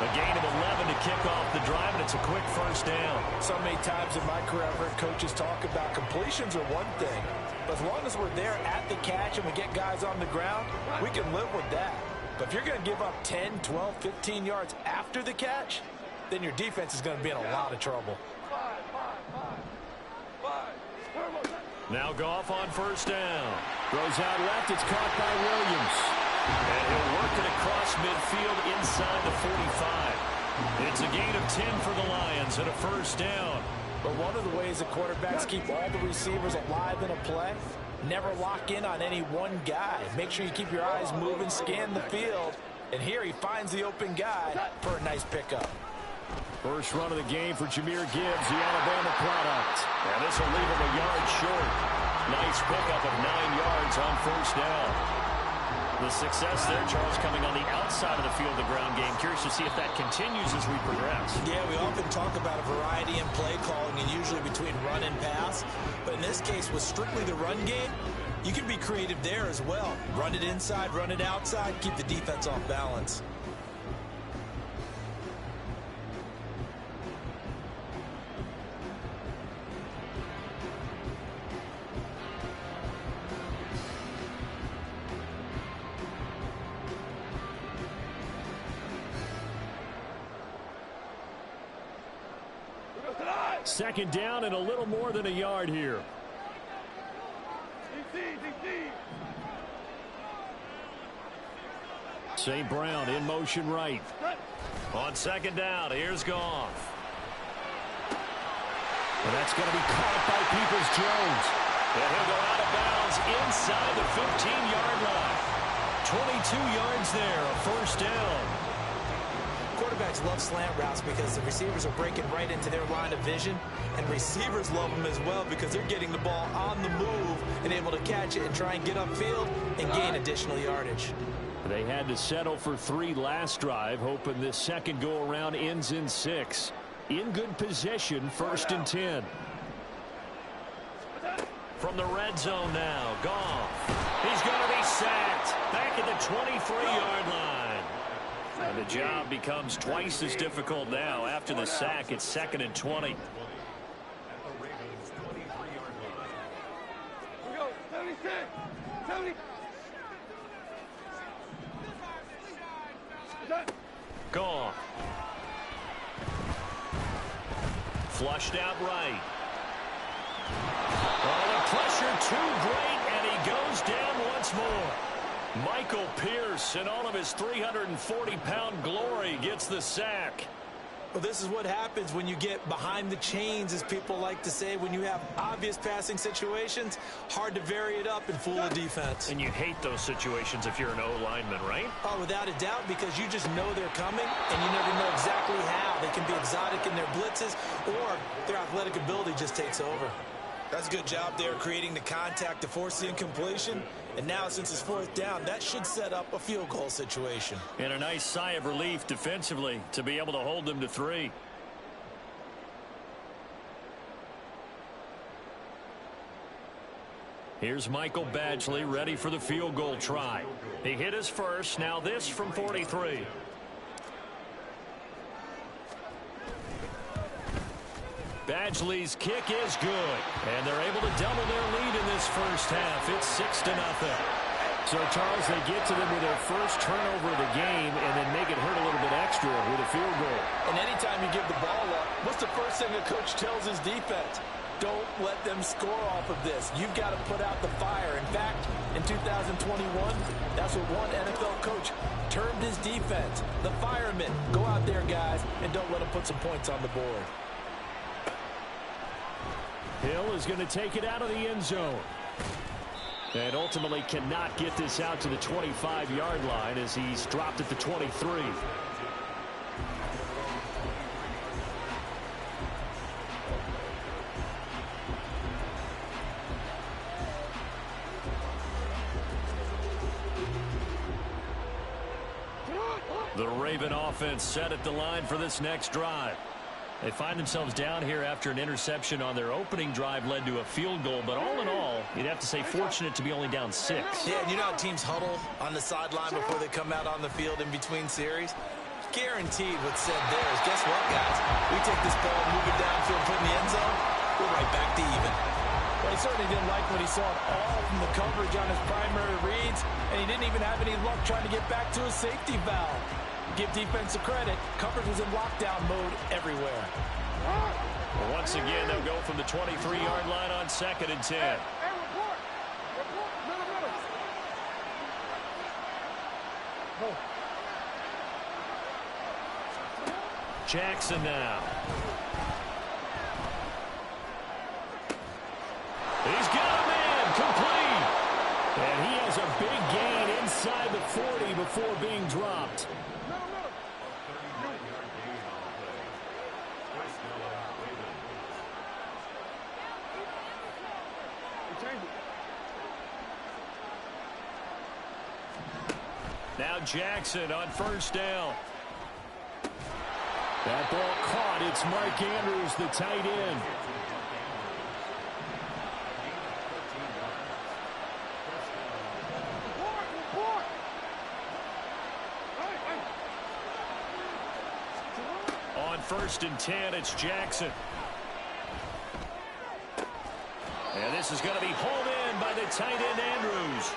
A gain of 11 to kick off the drive, and it's a quick first down. So many times in my career I've heard coaches talk about completions are one thing. But as long as we're there at the catch and we get guys on the ground, we can live with that. But if you're going to give up 10, 12, 15 yards after the catch, then your defense is going to be in a lot of trouble. Now Goff on first down. Throws out left. It's caught by Williams. And he'll work it across midfield inside the 45. It's a gain of 10 for the Lions and a first down. But one of the ways that quarterbacks keep all the receivers alive in a play, never lock in on any one guy. Make sure you keep your eyes moving, scan the field. And here he finds the open guy for a nice pickup. First run of the game for Jahmyr Gibbs, the Alabama product. And this will leave him a yard short. Nice pickup of 9 yards on first down. The success there, Charles, coming on the outside of the field, the ground game. Curious to see if that continues as we progress. Yeah, we often talk about a variety in play calling and usually between run and pass. But in this case, with strictly the run game, you can be creative there as well. Run it inside, run it outside, keep the defense off balance. Second down and a little more than a yard here. St. Brown in motion right. On second down, here's Goff. And that's going to be caught by Peoples-Jones. And he'll go out of bounds inside the 15-yard line. 22 yards there, a first down. Quarterbacks love slant routes because the receivers are breaking right into their line of vision, and receivers love them as well because they're getting the ball on the move and able to catch it and try and get upfield and gain additional yardage. They had to settle for 3 last drive, hoping this second go-around ends in 6. In good position, 1st and 10. From the red zone now, Goff. He's going to be sacked back at the 23-yard line. And the job becomes twice as difficult now. After the sack, it's 2nd and 20. Here we go, 76, 70. Goff. Flushed out right. Oh, the pressure too great, and he goes down once more. Michael Pierce, in all of his 340-pound glory, gets the sack. Well, this is what happens when you get behind the chains, as people like to say. When you have obvious passing situations, hard to vary it up and fool a defense. And you hate those situations if you're an O-lineman, right? Oh, without a doubt, because you just know they're coming, and you never know exactly how. They can be exotic in their blitzes, or their athletic ability just takes over. That's a good job there, creating the contact to force the incompletion. And now, since it's fourth down, that should set up a field goal situation. And a nice sigh of relief defensively to be able to hold them to 3. Here's Michael Badgley ready for the field goal try. He hit his first. Now this from 43. Badgley's kick is good, and they're able to double their lead in this first half. It's 6-0. So, Charles, they get to them with their first turnover of the game and then make it hurt a little bit extra with a field goal. And anytime you give the ball up, what's the first thing a coach tells his defense? Don't let them score off of this. You've got to put out the fire. In fact, in 2021, that's what one NFL coach termed his defense. The firemen. Go out there, guys, and don't let them put some points on the board. Hill is going to take it out of the end zone. And ultimately cannot get this out to the 25-yard line as he's dropped at the 23. The Raven offense set at the line for this next drive. They find themselves down here after an interception on their opening drive led to a field goal. But all in all, you'd have to say fortunate to be only down 6. Yeah, and you know how teams huddle on the sideline before they come out on the field in between series? Guaranteed what's said there is, guess what, guys? We take this ball, move it downfield, put it in the end zone, we're right back to even. Well, he certainly didn't like what he saw at all from the coverage on his primary reads, and he didn't even have any luck trying to get back to his safety valve. Give defense a credit. Coverage was in lockdown mode everywhere. Once again, they'll go from the 23-yard line on 2nd and 10. Jackson now. He's got a man complete. And he has a big gain inside the 40 before being dropped. Now Jackson on first down. That ball caught. It's Mark Andrews, the tight end. On 1st and 10, it's Jackson. And this is going to be hauled in by the tight end, Andrews.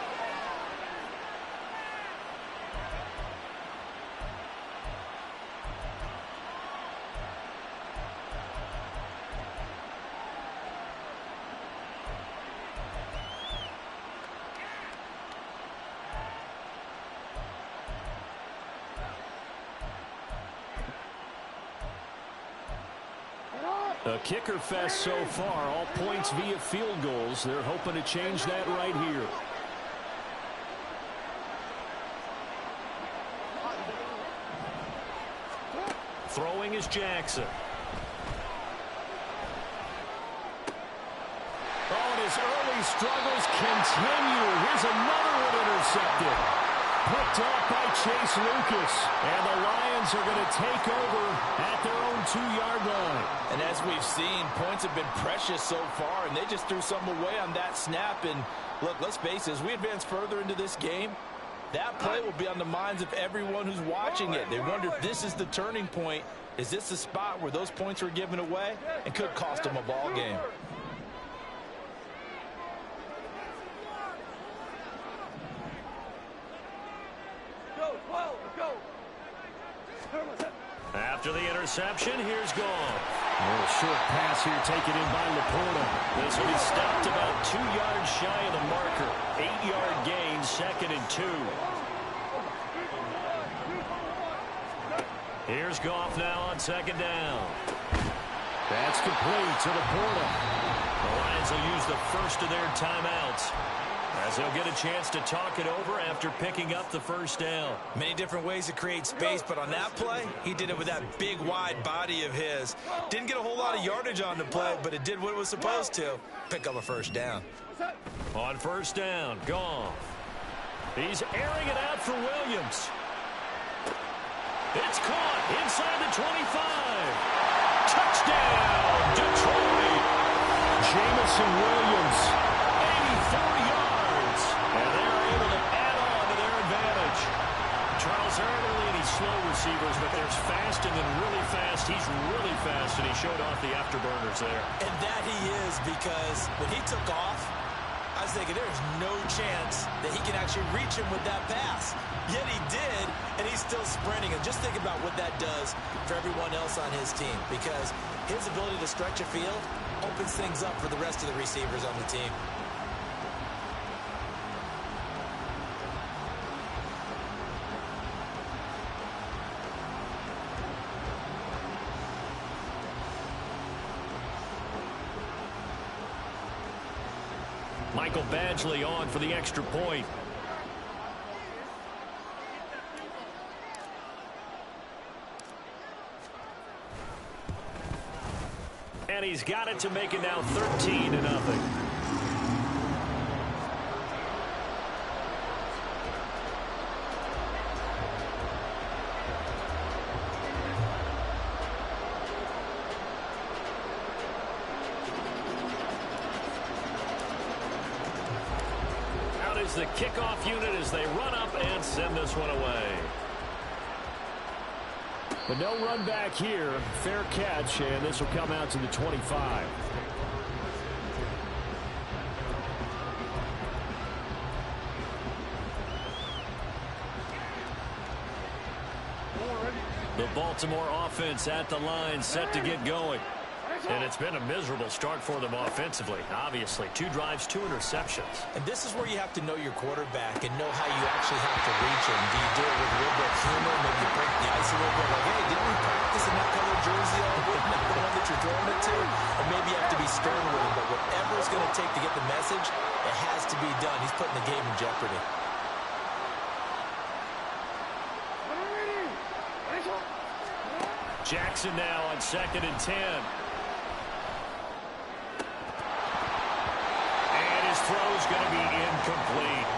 A kicker fest so far, all points via field goals. They're hoping to change that right here. Throwing is Jackson. Oh, and his early struggles continue. Here's another one intercepted. Picked off by Chase Lucas. And the Lions are going to take over at their own 2-yard line. And as we've seen, points have been precious so far, and they just threw some away on that snap. And look, let's face it, as we advance further into this game, that play will be on the minds of everyone who's watching it. They wonder if this is the turning point. Is this the spot where those points were given away and could cost them a ball game? After the interception, here's Gone. A little short pass here taken in by Laporta. This will be stopped about 2 yards shy of the marker. 8-yard gain, 2nd and 2. Here's Goff now on second down. That's complete to Laporta. The Lions will use the first of their timeouts, as they'll get a chance to talk it over after picking up the first down. Many different ways to create space, but on that play, he did it with that big, wide body of his. Didn't get a whole lot of yardage on the play, but it did what it was supposed to. Pick up a first down. On first down, Goff. He's airing it out for Williams. It's caught inside the 25. Touchdown, Detroit. Jamison Williams, 84 yards. And they're able to add on to their advantage. Charles, there aren't really any slow receivers, but there's fast and then really fast. He's really fast, and he showed off the afterburners there. And that he is, because when he took off, I was thinking there's no chance that he can actually reach him with that pass. Yet he did, and he's still sprinting. And just think about what that does for everyone else on his team, because his ability to stretch a field opens things up for the rest of the receivers on the team. Michael Badgley on for the extra point. And he's got it to make it now 13-0. The kickoff unit as they run up and send this one away. But no run back here. Fair catch, and this will come out to the 25. The Baltimore offense at the line, set to get going. And it's been a miserable start for them offensively, obviously. 2 drives, 2 interceptions. And this is where you have to know your quarterback and know how you actually have to reach him. Do you do it with a little bit of humor, maybe you break the ice a little bit, like, hey, didn't we practice in that color jersey all week, not the one that you're throwing it to? Or maybe you have to be stern with him, but whatever it's going to take to get the message, it has to be done. He's putting the game in jeopardy. Jackson now on 2nd and 10. Throw's going to be incomplete.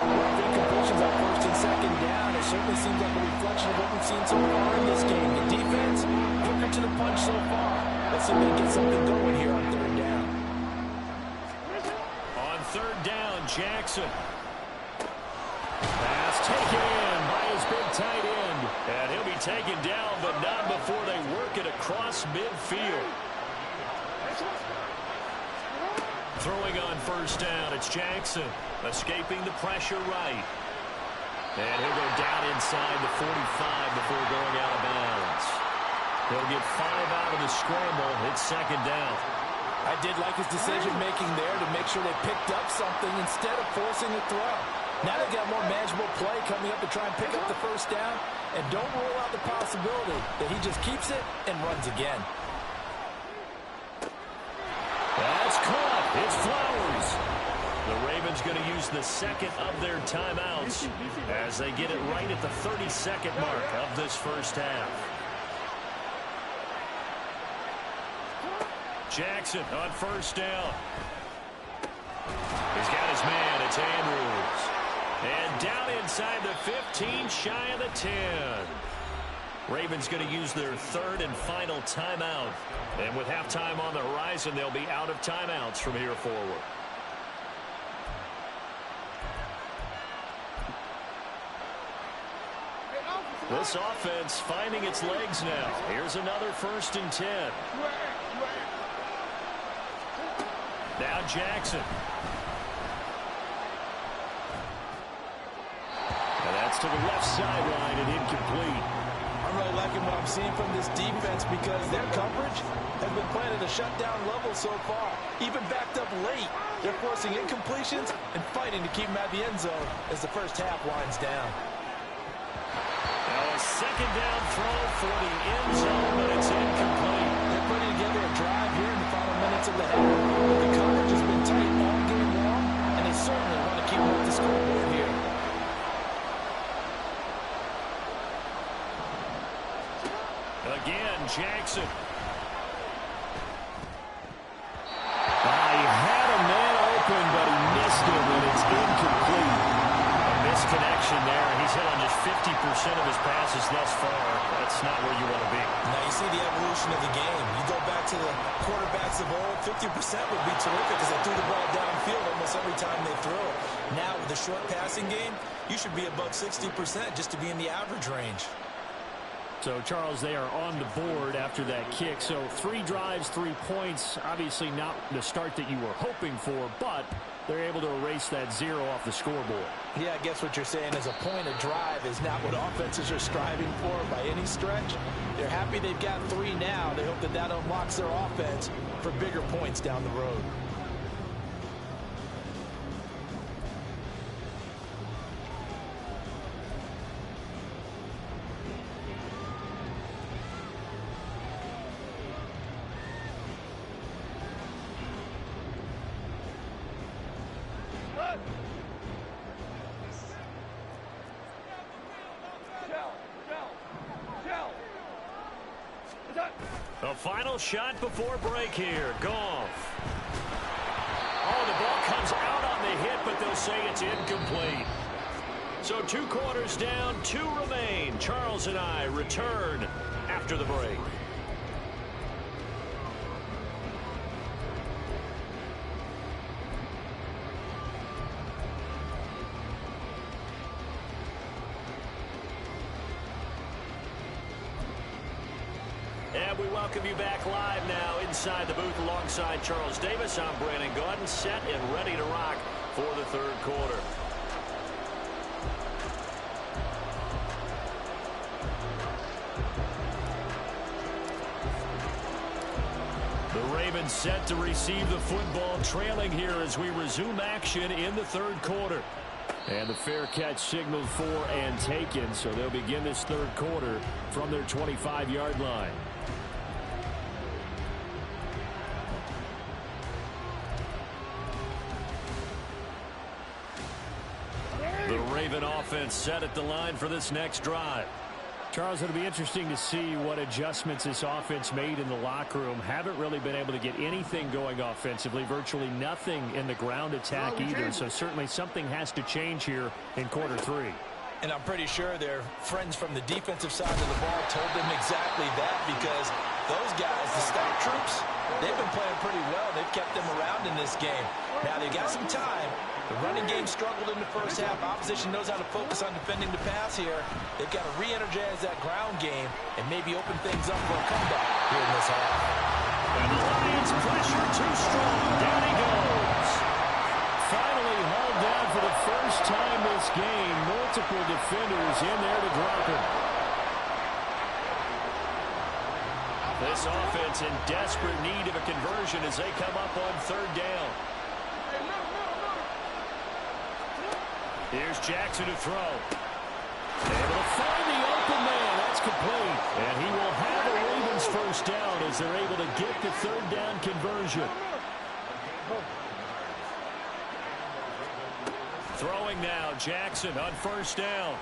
The incompletions on 1st and 2nd down. It certainly seems like a reflection of what we've seen so far in this game. The defense, quicker to the punch so far. Let's see if they can get something going here on 3rd down. On 3rd down, Jackson. Pass taken in by his big tight end. And he'll be taken down, but not before they work it across midfield. Throwing on 1st down, it's Jackson, escaping the pressure right. And he'll go down inside the 45 before going out of bounds. He'll get 5 out of the scramble. It's 2nd down. I did like his decision-making there to make sure they picked up something instead of forcing a throw. Now they've got more manageable play coming up to try and pick up the 1st down. And don't rule out the possibility that he just keeps it and runs again. That's caught. It's Flowers. The Ravens going to use the 2nd of their timeouts as they get it right at the 32nd mark of this 1st half. Jackson on 1st down. He's got his man. It's Andrews. And down inside the 15, shy of the 10. Ravens going to use their 3rd and final timeout. And with halftime on the horizon, they'll be out of timeouts from here forward. This offense finding its legs now. Here's another 1st and 10. Now Jackson. And that's to the left sideline and incomplete. I'm really liking what I'm seeing from this defense because their coverage has been playing at a shutdown level so far. Even backed up late, they're forcing incompletions and fighting to keep them at the end zone as the 1st half winds down. Now a second down throw for the end zone, but it's incomplete. They're putting together a drive here in the final minutes of the half. But the coverage has been tight all game long, and they certainly want to keep them off the scoreboard here. Again, Jackson. He had a man open, but he missed it, and it's incomplete. A misconnection there. He's hit on just 50% of his passes thus far. That's not where you want to be. Now you see the evolution of the game. You go back to the quarterbacks of old, 50% would be terrific because they threw the ball downfield almost every time they threw it. Now with the short passing game, you should be above 60% just to be in the average range. So, Charles, they are on the board after that kick. So 3 drives, 3 points. Obviously not the start that you were hoping for, but they're able to erase that 0 off the scoreboard. Yeah, I guess what you're saying is a point of drive is not what offenses are striving for by any stretch. They're happy they've got 3 now. They hope that that unlocks their offense for bigger points down the road. The final shot before break here. Goff. Oh, the ball comes out on the hit, but they'll say it's incomplete. So 2 quarters down, 2 remain. Charles and I return after the break. And we welcome you back live now inside the booth alongside Charles Davis. I'm Brandon Gaudin, set and ready to rock for the 3rd quarter. The Ravens set to receive the football, trailing here as we resume action in the 3rd quarter. And the fair catch signaled for and taken, so they'll begin this 3rd quarter from their 25-yard line. The Raven offense set at the line for this next drive. Charles, it'll be interesting to see what adjustments this offense made in the locker room. Haven't really been able to get anything going offensively, virtually nothing in the ground attack either. So certainly something has to change here in quarter 3. And I'm pretty sure their friends from the defensive side of the ball told them exactly that, because those guys, the scout troops, they've been playing pretty well. They've kept them around in this game. Now they've got some time. The running game struggled in the first half. Opposition knows how to focus on defending the pass here. They've got to re-energize that ground game and maybe open things up for a comeback here in this half. And the Lions pressure too strong. Down he goes. Finally hauled down for the first time this game. Multiple defenders in there to drop him. This offense in desperate need of a conversion as they come up on 3rd down. Here's Jackson to throw. Able to find the open man. That's complete. And he will have the Ravens first down as they're able to get the 3rd down conversion. Throwing now, Jackson on 1st down.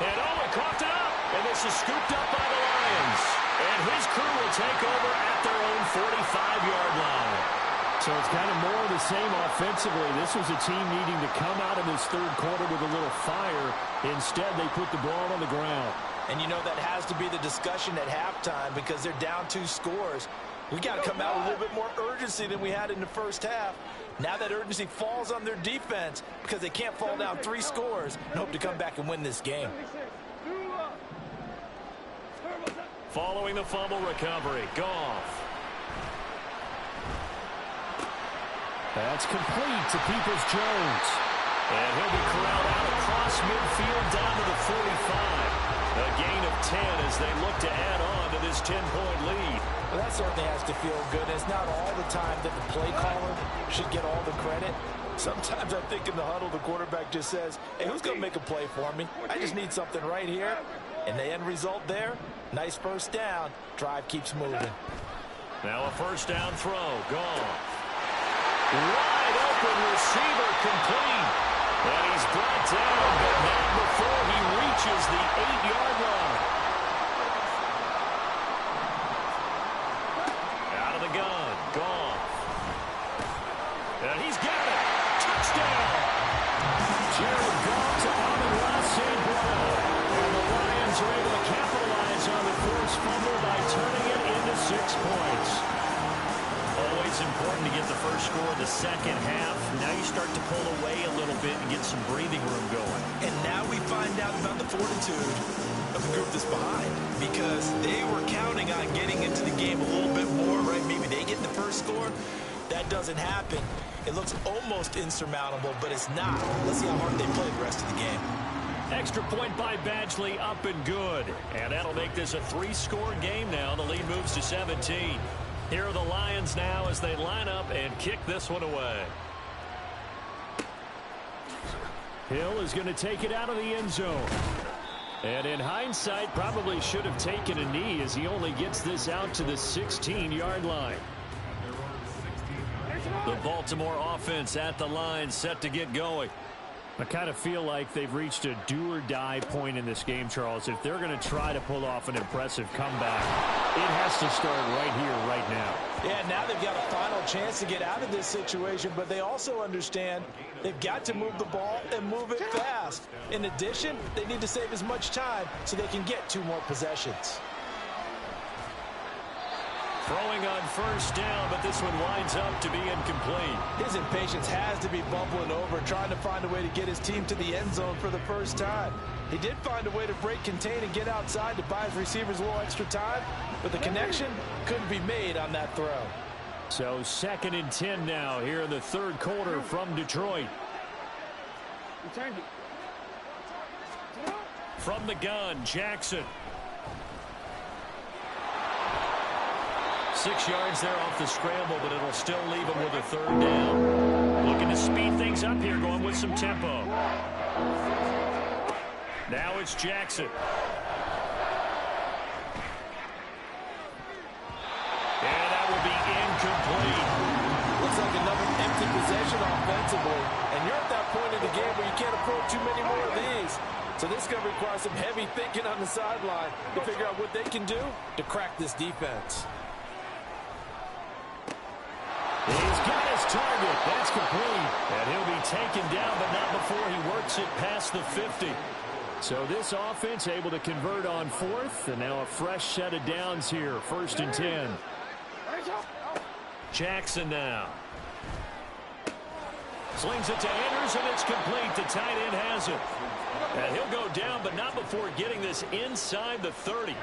And Owen coughed it up. And this is scooped up by the Lions. And his crew will take over at their own 45-yard line. So it's kind of more of the same offensively. This was a team needing to come out in this 3rd quarter with a little fire. Instead, they put the ball on the ground. And you know that has to be the discussion at halftime because they're down 2 scores. We got to come out with a little bit more urgency than we had in the first half. Now that urgency falls on their defense because they can't fall down 3 scores and hope to come back and win this game. Following the fumble recovery, Goff. That's complete to Peoples-Jones. And he'll be corralled out across midfield down to the 45. A gain of 10 as they look to add on to this 10-point lead. Well, that certainly has to feel good. It's not all the time that the play caller should get all the credit. Sometimes I think in the huddle, the quarterback just says, hey, who's going to make a play for me? I just need something right here. And the end result there, nice first down. Drive keeps moving. Now a first down throw. Gone. Wide open receiver complete. And he's brought down, but not before he reaches the 8-yard line. Out of the gun. Gone. And he's got it. Touchdown. Jared Goff to Amon-Ra St. Brown. And the Lions are able to capitalize on the forced fumble by turning it into 6 points. Always important to get the first score of the second half. Now you start to pull away a little bit and get some breathing room going. And now we find out about the fortitude of the group that's behind, because they were counting on getting into the game a little bit more, right? Maybe they get the first score. That doesn't happen. It looks almost insurmountable, but it's not. Let's see how hard they play the rest of the game. Extra point by Badgley, up and good. And that'll make this a 3-score game now. The lead moves to 17. Here are the Lions now as they line up and kick this one away. Hill is going to take it out of the end zone. And in hindsight, probably should have taken a knee as he only gets this out to the 16-yard line. The Baltimore offense at the line, set to get going. I kind of feel like they've reached a do-or-die point in this game, Charles. If they're going to try to pull off an impressive comeback, it has to start right here, right now. Yeah, now they've got a final chance to get out of this situation, but they also understand they've got to move the ball and move it fast. In addition, they need to save as much time so they can get 2 more possessions. Throwing on first down, but this one winds up to be incomplete. His impatience has to be bubbling over, trying to find a way to get his team to the end zone for the first time. He did find a way to break contain and get outside to buy his receivers a little extra time, but the connection couldn't be made on that throw. So 2nd and 10 now here in the 3rd quarter from Detroit. From the gun, Jackson. 6 yards there off the scramble, but it'll still leave him with a 3rd down. Looking to speed things up here, going with some tempo. Now it's Jackson. And that will be incomplete. Looks like another empty possession offensively. And you're at that point in the game where you can't afford too many more of these. So this is going to require some heavy thinking on the sideline to figure out what they can do to crack this defense. He's got his target. That's complete. And he'll be taken down, but not before he works it past the 50. So this offense able to convert on 4th, and now a fresh set of downs here. 1st and 10. Jackson now. Slings it to Andrews, and it's complete. The tight end has it. And he'll go down, but not before getting this inside the 30.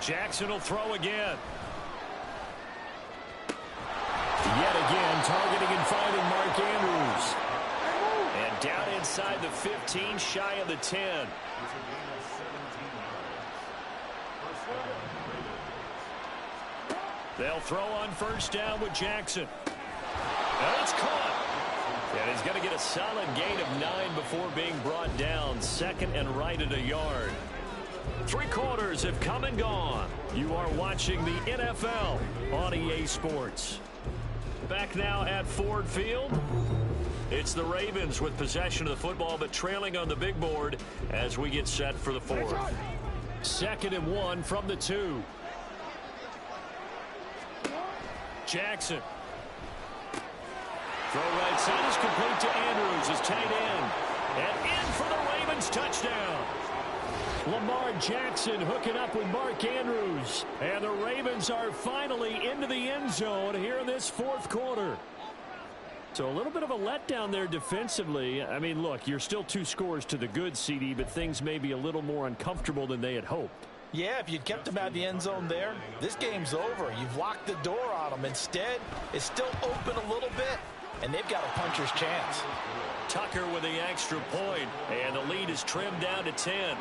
Jackson will throw again. Yet again, targeting and finding Mark Andrews. And down inside the 15, shy of the 10. They'll throw on first down with Jackson. And it's caught. And he's going to get a solid gain of 9 before being brought down. 2nd and right at a yard. 3 quarters have come and gone. You are watching the NFL on EA Sports. Back now at Ford Field. It's the Ravens with possession of the football, but trailing on the big board as we get set for the 4th. 2nd and 1 from the 2. Jackson. Throw right side is complete to Andrews, his tight end. And in for the Ravens touchdown. Lamar Jackson hooking up with Mark Andrews. And the Ravens are finally into the end zone here in this 4th quarter. So a little bit of a letdown there defensively. I mean, look, you're still 2 scores to the good, CD, but things may be a little more uncomfortable than they had hoped. Yeah, if you'd kept him out of the end zone there, this game's over. You've locked the door on him. Instead, it's still open a little bit, and they've got a puncher's chance. Tucker with the extra point, and the lead is trimmed down to 10.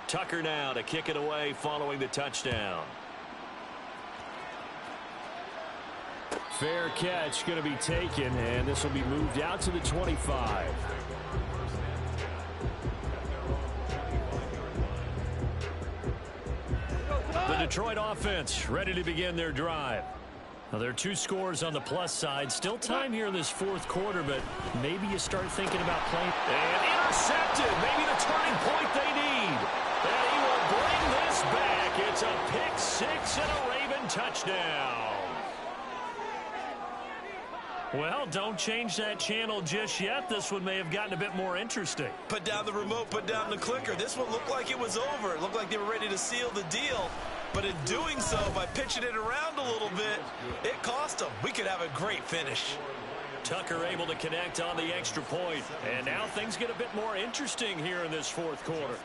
Tucker now to kick it away following the touchdown. Fair catch going to be taken, and this will be moved out to the 25. The Detroit offense ready to begin their drive. Now, there are 2 scores on the plus side. Still time here in this fourth quarter, but maybe you start thinking about playing. And intercepted. Maybe the turning point they need. And he will bring this back. It's a pick 6 and a Raven touchdown. Well, don't change that channel just yet. This one may have gotten a bit more interesting. Put down the remote, put down the clicker. This one looked like it was over. It looked like they were ready to seal the deal. But in doing so, by pitching it around a little bit, it cost them. We could have a great finish. Tucker able to connect on the extra point. And now things get a bit more interesting here in this fourth quarter.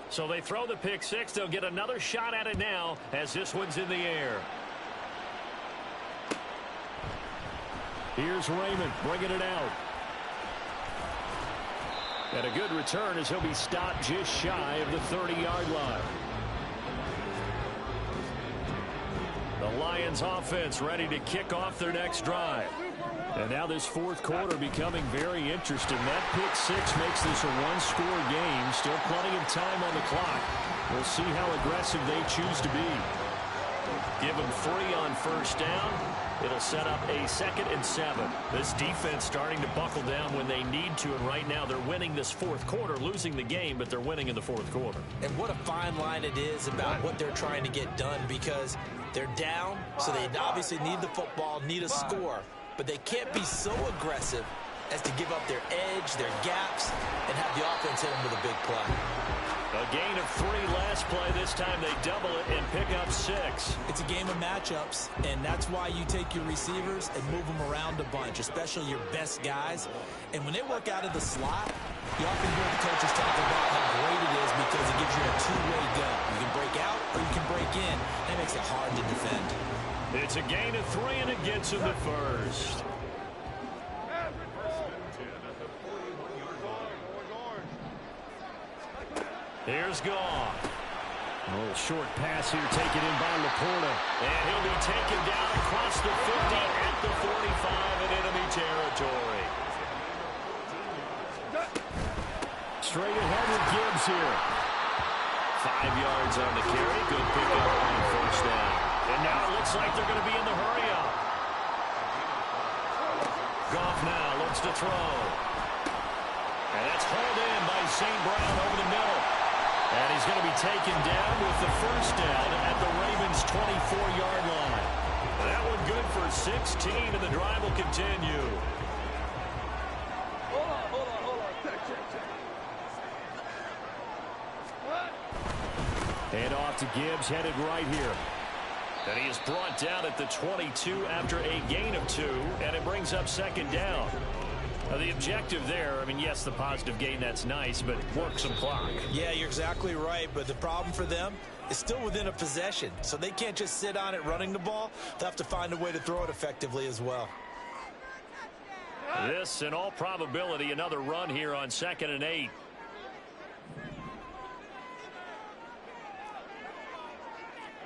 So they throw the pick 6. They'll get another shot at it now as this one's in the air. Here's Raymond bringing it out. And a good return as he'll be stopped just shy of the 30-yard line. The Lions offense ready to kick off their next drive. And now this fourth quarter becoming very interesting. That pick 6 makes this a one-score game. Still plenty of time on the clock. We'll see how aggressive they choose to be. Give them 3 on first down. It'll set up a 2nd and 7. This defense starting to buckle down when they need to, and right now they're winning this fourth quarter, losing the game, but they're winning in the fourth quarter. And what a fine line it is about what they're trying to get done, because they're down, so they obviously need the football, need a score, but they can't be so aggressive as to give up their edge, their gaps, and have the offense hit them with a big play. A gain of 3 last play. This time they double it and pick up 6. It's a game of matchups, and that's why you take your receivers and move them around a bunch, especially your best guys. And when they work out of the slot, you often hear the coaches talk about how great it is because it gives you a two-way go. You can break out or you can break in. That makes it hard to defend. It's a gain of 3, and it gets him the first. Here's Goff. A little short pass here taken in by Laporta. And he'll be taken down across the 50 at the 45 in enemy territory. Straight ahead with Gibbs here. 5 yards on the carry. Good pickup on first down. And now it looks like they're going to be in the hurry-up. Goff now looks to throw. And that's hauled in by St. Brown over the middle. And he's going to be taken down with the first down at the Ravens' 24-yard line. That one good for 16, and the drive will continue. Hold on. Check. Hand off to Gibbs, headed right here. And he is brought down at the 22 after a gain of 2, and it brings up 2nd down. Now the objective there, I mean, yes, the positive gain, that's nice, but work some clock. Yeah, you're exactly right, but the problem for them is still within a possession, so they can't just sit on it running the ball. They'll have to find a way to throw it effectively as well. This, in all probability, another run here on 2nd and 8.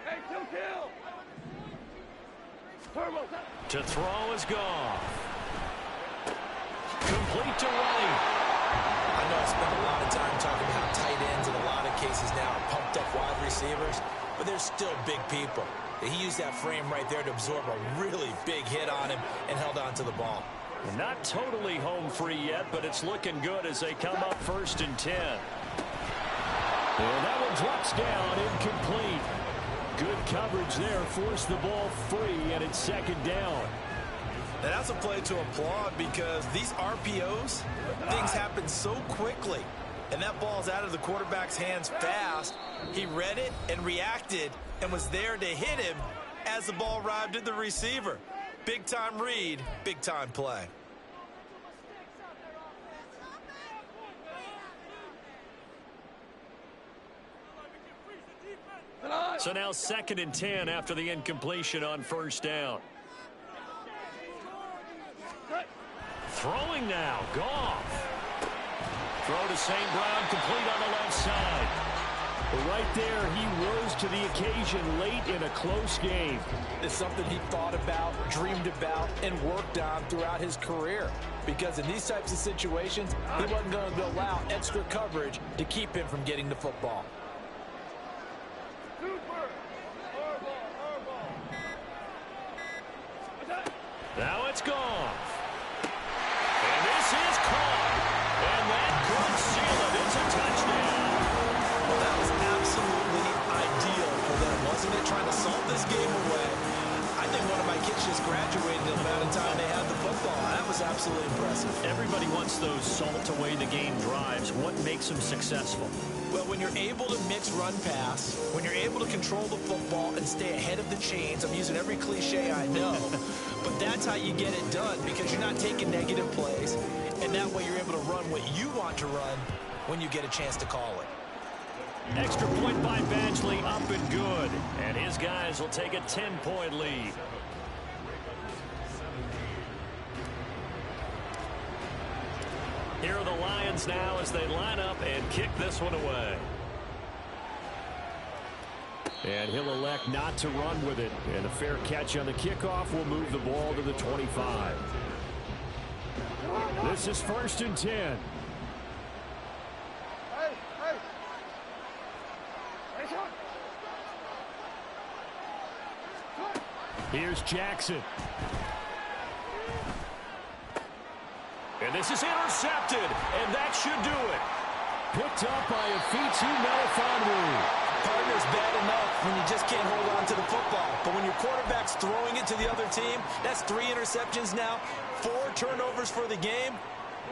Hey, kill! To throw is Goff. Complete to White. I know I spent a lot of time talking about tight ends in a lot of cases now are pumped up wide receivers, but they're still big people. He used that frame right there to absorb a really big hit on him and held on to the ball. Not totally home free yet, but it's looking good as they come up 1st and 10. And that one drops down, incomplete. Good coverage there, forced the ball free, and it's 2nd down. And that's a play to applaud because these RPOs, things happen so quickly. And that ball's out of the quarterback's hands fast. He read it and reacted and was there to hit him as the ball arrived at the receiver. Big-time read, big-time play. So now 2nd and 10 after the incompletion on 1st down. Throwing now, Goff. Throw to St. Brown, complete on the left side. But right there, he rose to the occasion late in a close game. It's something he thought about, dreamed about, and worked on throughout his career. Because in these types of situations, he wasn't going to allow extra coverage to keep him from getting the football. Now it's Goff. And this is caught. And that could seal it. It's a touchdown. Well, that was absolutely ideal for them, wasn't it? Trying to salt this game away. I think one of my kids just graduated the amount of time they had the football. That was absolutely impressive. Everybody wants those salt-away-the-game drives. What makes them successful? Well, when you're able to mix run-pass, when you're able to control the football and stay ahead of the chains, I'm using every cliche I know, but that's how you get it done because you're not taking negative plays, and that way you're able to run what you want to run when you get a chance to call it. Extra point by Badgley, up and good. And his guys will take a 10-point lead. Here are the Lions now as they line up and kick this one away. And he'll elect not to run with it. And a fair catch on the kickoff will move the ball to the 25. This is 1st and 10. Here's Jackson. And this is intercepted, and that should do it. Picked up by Afitu Melifonwu. Partner's bad enough when you just can't hold on to the football. But when your quarterback's throwing it to the other team, that's 3 interceptions now, 4 turnovers for the game.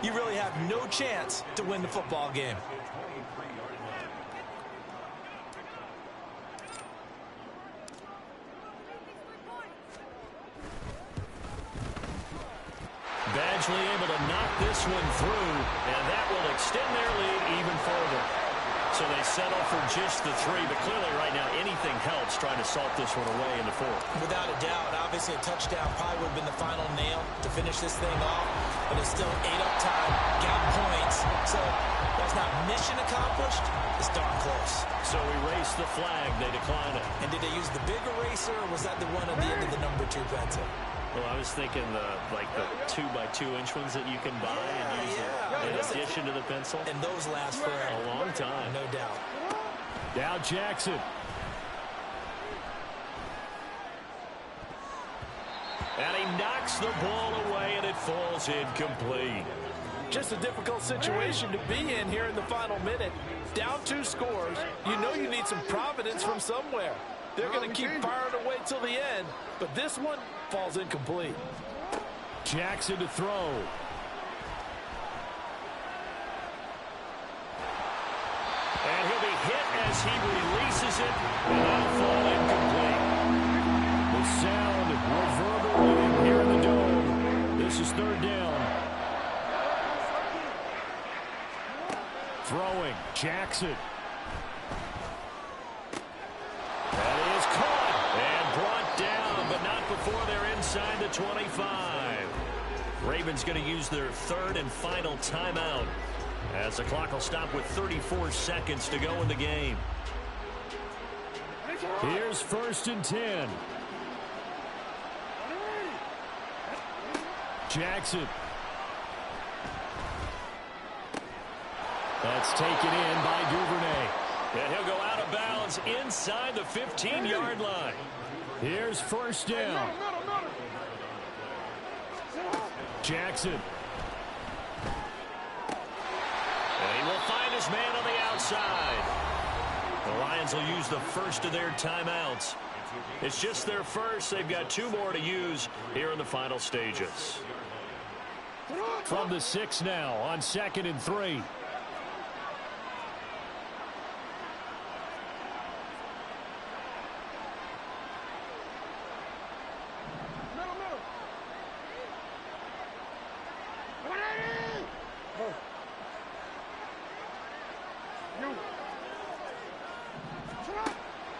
You really have no chance to win the football game. Badgley able to knock this one through, and that will extend their lead even further. So they settle for just the 3, but clearly right now anything helps trying to salt this one away in the 4th. Without a doubt, obviously a touchdown probably would have been the final nail to finish this thing off, but it's still 8 up time, got points. So that's not mission accomplished, it's darn close. So erase the flag, they decline it. And did they use the big eraser, or was that the one at the end of the number 2 pencil? Well, I was thinking the 2x2-inch ones that you can buy and use in addition to the pencil. And those last for a long time. No doubt. Now Jackson. And he knocks the ball away, and it falls incomplete. Just a difficult situation to be in here in the final minute. Down 2 scores. You know you need some providence from somewhere. They're going to keep firing away till the end, but this one falls incomplete. Jackson to throw. And he'll be hit as he releases it, and that'll fall incomplete. The sound reverberating here in the dome. This is 3rd down. Throwing, Jackson. That is caught and brought down, but not before they're inside the 25. Ravens going to use their 3rd and final timeout as the clock will stop with 34 seconds to go in the game. Here's 1st and 10. Jackson. That's taken in by Duvernay. And he'll go out of bounds inside the 15-yard line. Here's 1st down. Jackson. And he will find his man on the outside. The Lions will use the first of their timeouts. It's just their first. They've got 2 more to use here in the final stages. From the 6 now on 2nd and 3.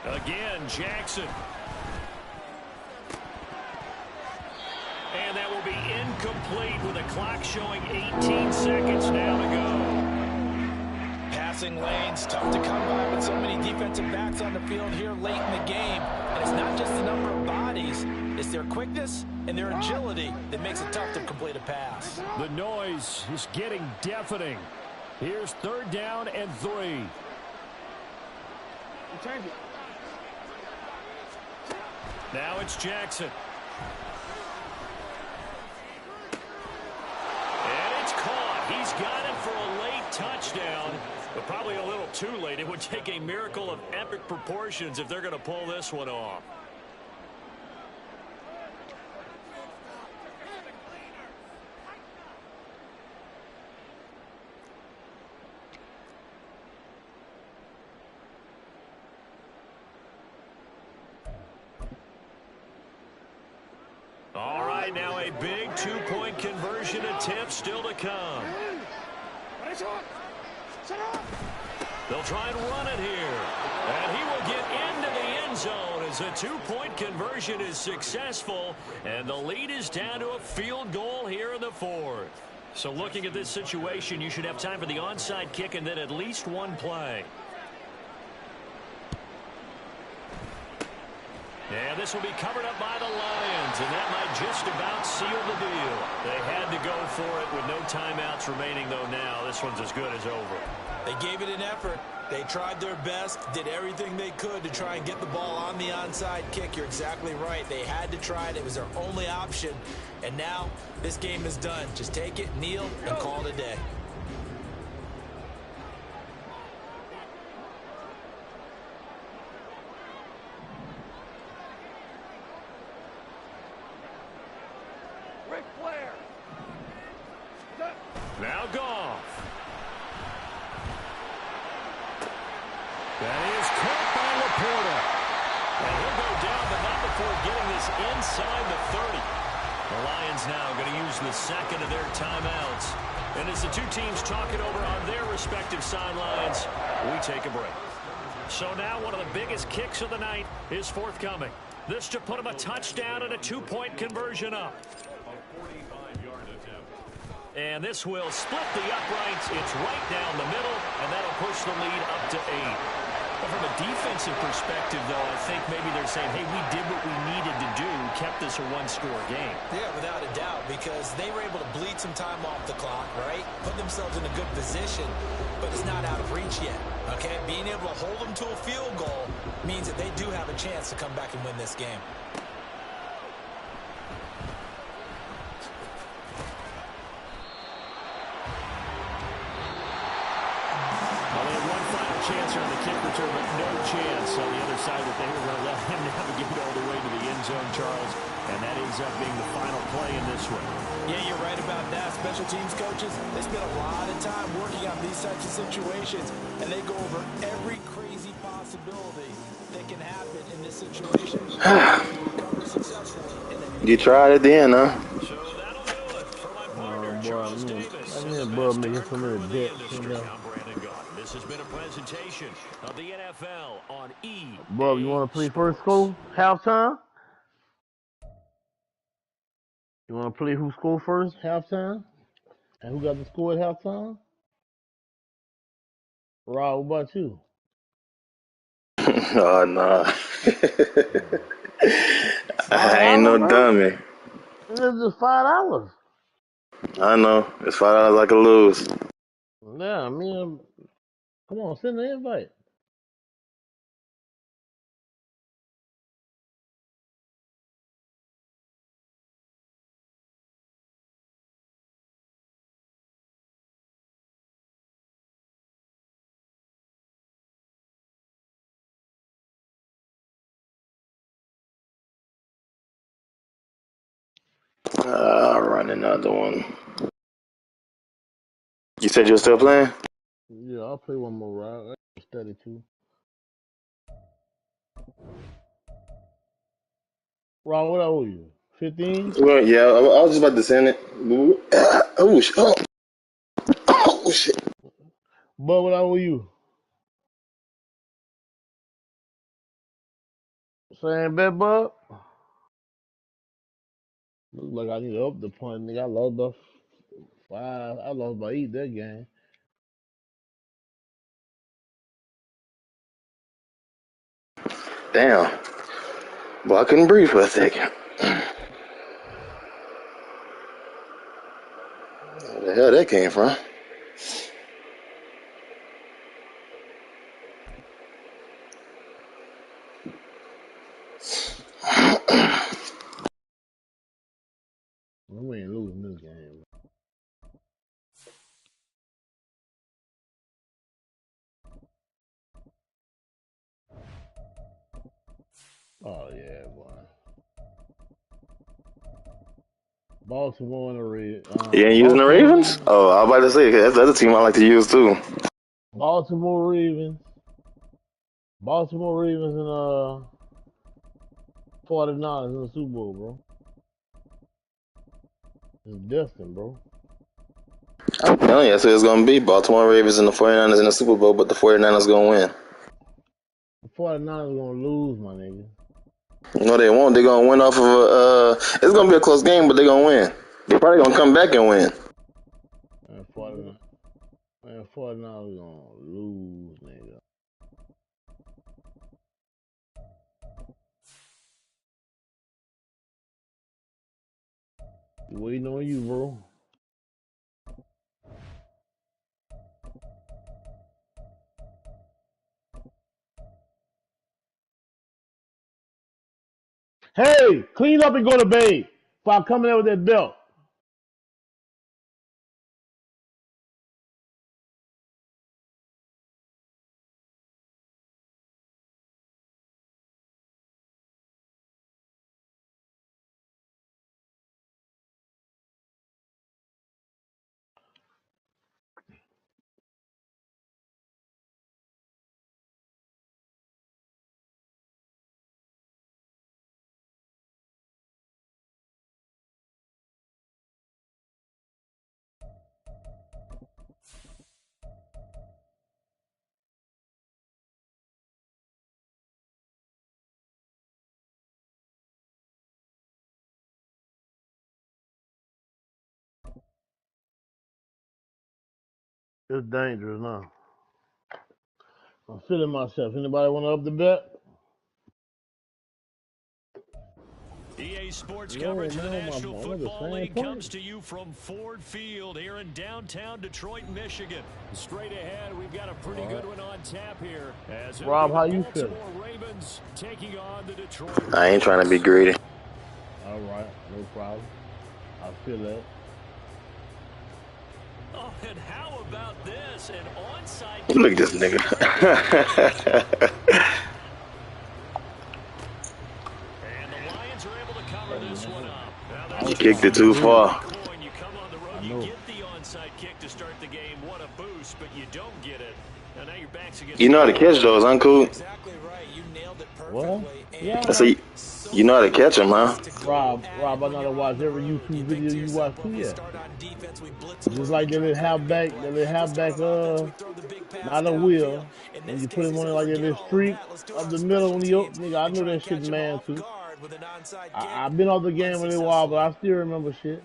Again, Jackson. And that will be incomplete with the clock showing 18 seconds now to go. Passing lanes, tough to come by with so many defensive backs on the field here late in the game. And it's not just the number of bodies, it's their quickness and their agility that makes it tough to complete a pass. The noise is getting deafening. Here's 3rd down and 3. Now it's Jackson. And it's caught. He's got it for a late touchdown, but probably a little too late. It would take a miracle of epic proportions if they're going to pull this one off. All right, now a big 2-point conversion attempt still to come. They'll try and run it here. And he will get into the end zone as a 2-point conversion is successful. And the lead is down to a field goal here in the 4th. So looking at this situation, you should have time for the onside kick and then at least one play. And this will be covered up by the Lions, and that might just about seal the deal. They had to go for it with no timeouts remaining, though now this one's as good as over. They gave it an effort. They tried their best, did everything they could to try and get the ball on the onside kick. You're exactly right. They had to try it. It was their only option. And now this game is done. Just take it, kneel, and call it a day. Now Goff. That is caught by Laporta. And he'll go down, but not before getting this inside the 30. The Lions now going to use the second of their timeouts. And as the two teams talk it over on their respective sidelines, we take a break. So now one of the biggest kicks of the night is forthcoming. This to put him a touchdown and a 2-point conversion up. And this will split the uprights. It's right down the middle, and that'll push the lead up to 8. But from a defensive perspective, though, I think maybe they're saying, hey, we did what we needed to do, kept this a one-score game. Yeah, without a doubt, because they were able to bleed some time off the clock, right? Put themselves in a good position, but it's not out of reach yet, okay? Being able to hold them to a field goal means that they do have a chance to come back and win this game. Chance on the kick return, but no chance on the other side that they were going to let him navigate all the way to the end zone, Charles. And that ends up being the final play in this one. Yeah, you're right about that. Special teams coaches, they spend a lot of time working on these types of situations, and they go over every crazy possibility that can happen in this situation. You tried at the end, huh? So that'll do it for my partner, Charles Davis. I mean, bro, making so many bets, you know. This has been a presentation of the NFL on E. Bro, you want to play first score? Halftime? You want to play who scored first? Halftime? And who got the score at halftime? Rob, what about you? Oh, nah. I ain't no dummy. It's just $5. I know. It's $5 I could lose. Yeah, man. Come on, send the invite. I'll run another one. You said you're still playing? Yeah, I'll play one more round. I'm steady too. Rob, what I owe you? 15? Well, yeah, I was just about to send it. Oh, shit. Oh, shit. Bud, what I owe you? Same bet, Bud? Looks like I need to up the point, nigga. I lost by 5. I lost by 8 that game. Damn. Boy, I couldn't breathe for a second. Where the hell that came from? We ain't losing this game. Oh yeah, boy. Baltimore and the You ain't using the Baltimore Ravens? Ravens. Oh, I was about to say, 'cause that's the other team I like to use too. Baltimore Ravens. Baltimore Ravens and 49ers in the Super Bowl, bro. It's destined, bro. I'm telling you, that's what it's going to be. Baltimore Ravens and the 49ers in the Super Bowl, but the 49ers going to win. The 49ers gonna lose, my nigga. No, they won't. They're going to win off of it's going to be a close game, but they're going to win. They're probably going to come back and win. Man, 49ers gonna lose, nigga. We waiting on you, bro. Hey, clean up and go to bed before I come in there with that belt. It's dangerous now. I'm feeling myself. Anybody want to up the bet? EA Sports Yo, coverage of the man, National I'm at the Football same League point. comes to you from Ford Field here in downtown Detroit, Michigan. Straight ahead, we've got a pretty good one on tap here. As Rob, how you the feeling? Baltimore Ravens taking on the Detroit I ain't trying to be Lions. greedy. All right, no problem. I feel that. Oh, and how about this? An onside Look kick at this to nigga. start the game. And the Lions are able to cover this one up. Now I that's You was two kicked trying to it be too sides of greedy. far. the coin. You come on the road, I you know. get the onside kick to start the game. What a boost, but you don't get it. And now your back's against You the know how to wall. catch those, Uncle. Exactly right. You nailed it What? perfectly. Yeah, And I So know. so you know how to many catch them, huh? ways to go Rob, at it Rob, I when know to you're on watch the every road. You YouTube think video to you watch yourself, too, well, if we yeah. start on defense, we blitz a Just little bit like and that try to little create a big halfback, play. that little If we start halfback, on offense, we throw the big pass not a wheel. downfield. In When this you put case, him he on said, it like that forget little all of streak that. Let's do it up on the middle special when he up, teams nigga, I and know try that and shit catch him man off too. guard with an onside kick I've been off the game a little while, but unsuccessfully. I still remember shit.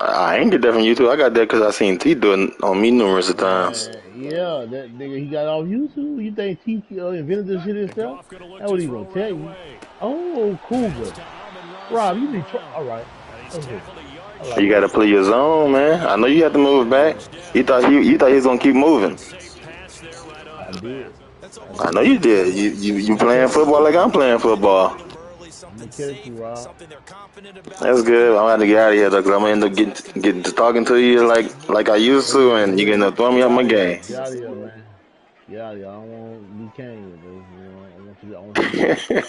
I ain't get that from you too. I got that because I seen T do it on me numerous of times. Man, yeah, that nigga he got off YouTube. You think TT invented this shit And himself? Goff going to look That's to what he gonna throw tell right you. away. Oh, Pass Cougar. to Amon-Ra Rob, you St. be Brown. all right. And he's That's it. tackled a I yard like You it. got short to of the play your mark. zone, man. I know you have to move And back. first You down. thought he was gonna keep moving. Safe pass there right off I the bat. did. That's I almost I a know did. you perfect did. play. You I'm gonna playing catch you, football like I'm Rob. playing Getting it over football. to them early, I'm gonna something catch safe, you, Rob. something they're confident about, That's something good. that I'm they gonna have to can get out of here manage though, and because I'm not gonna end up lose after the getting to game. talking to And you just like keep moving I the used Oh ball. to, yeah, and go you're ahead. gonna throw me Get off my out of here. game. Get out of here, man. Get out of here. I don't want to be candid, bro. You know, I want you to know.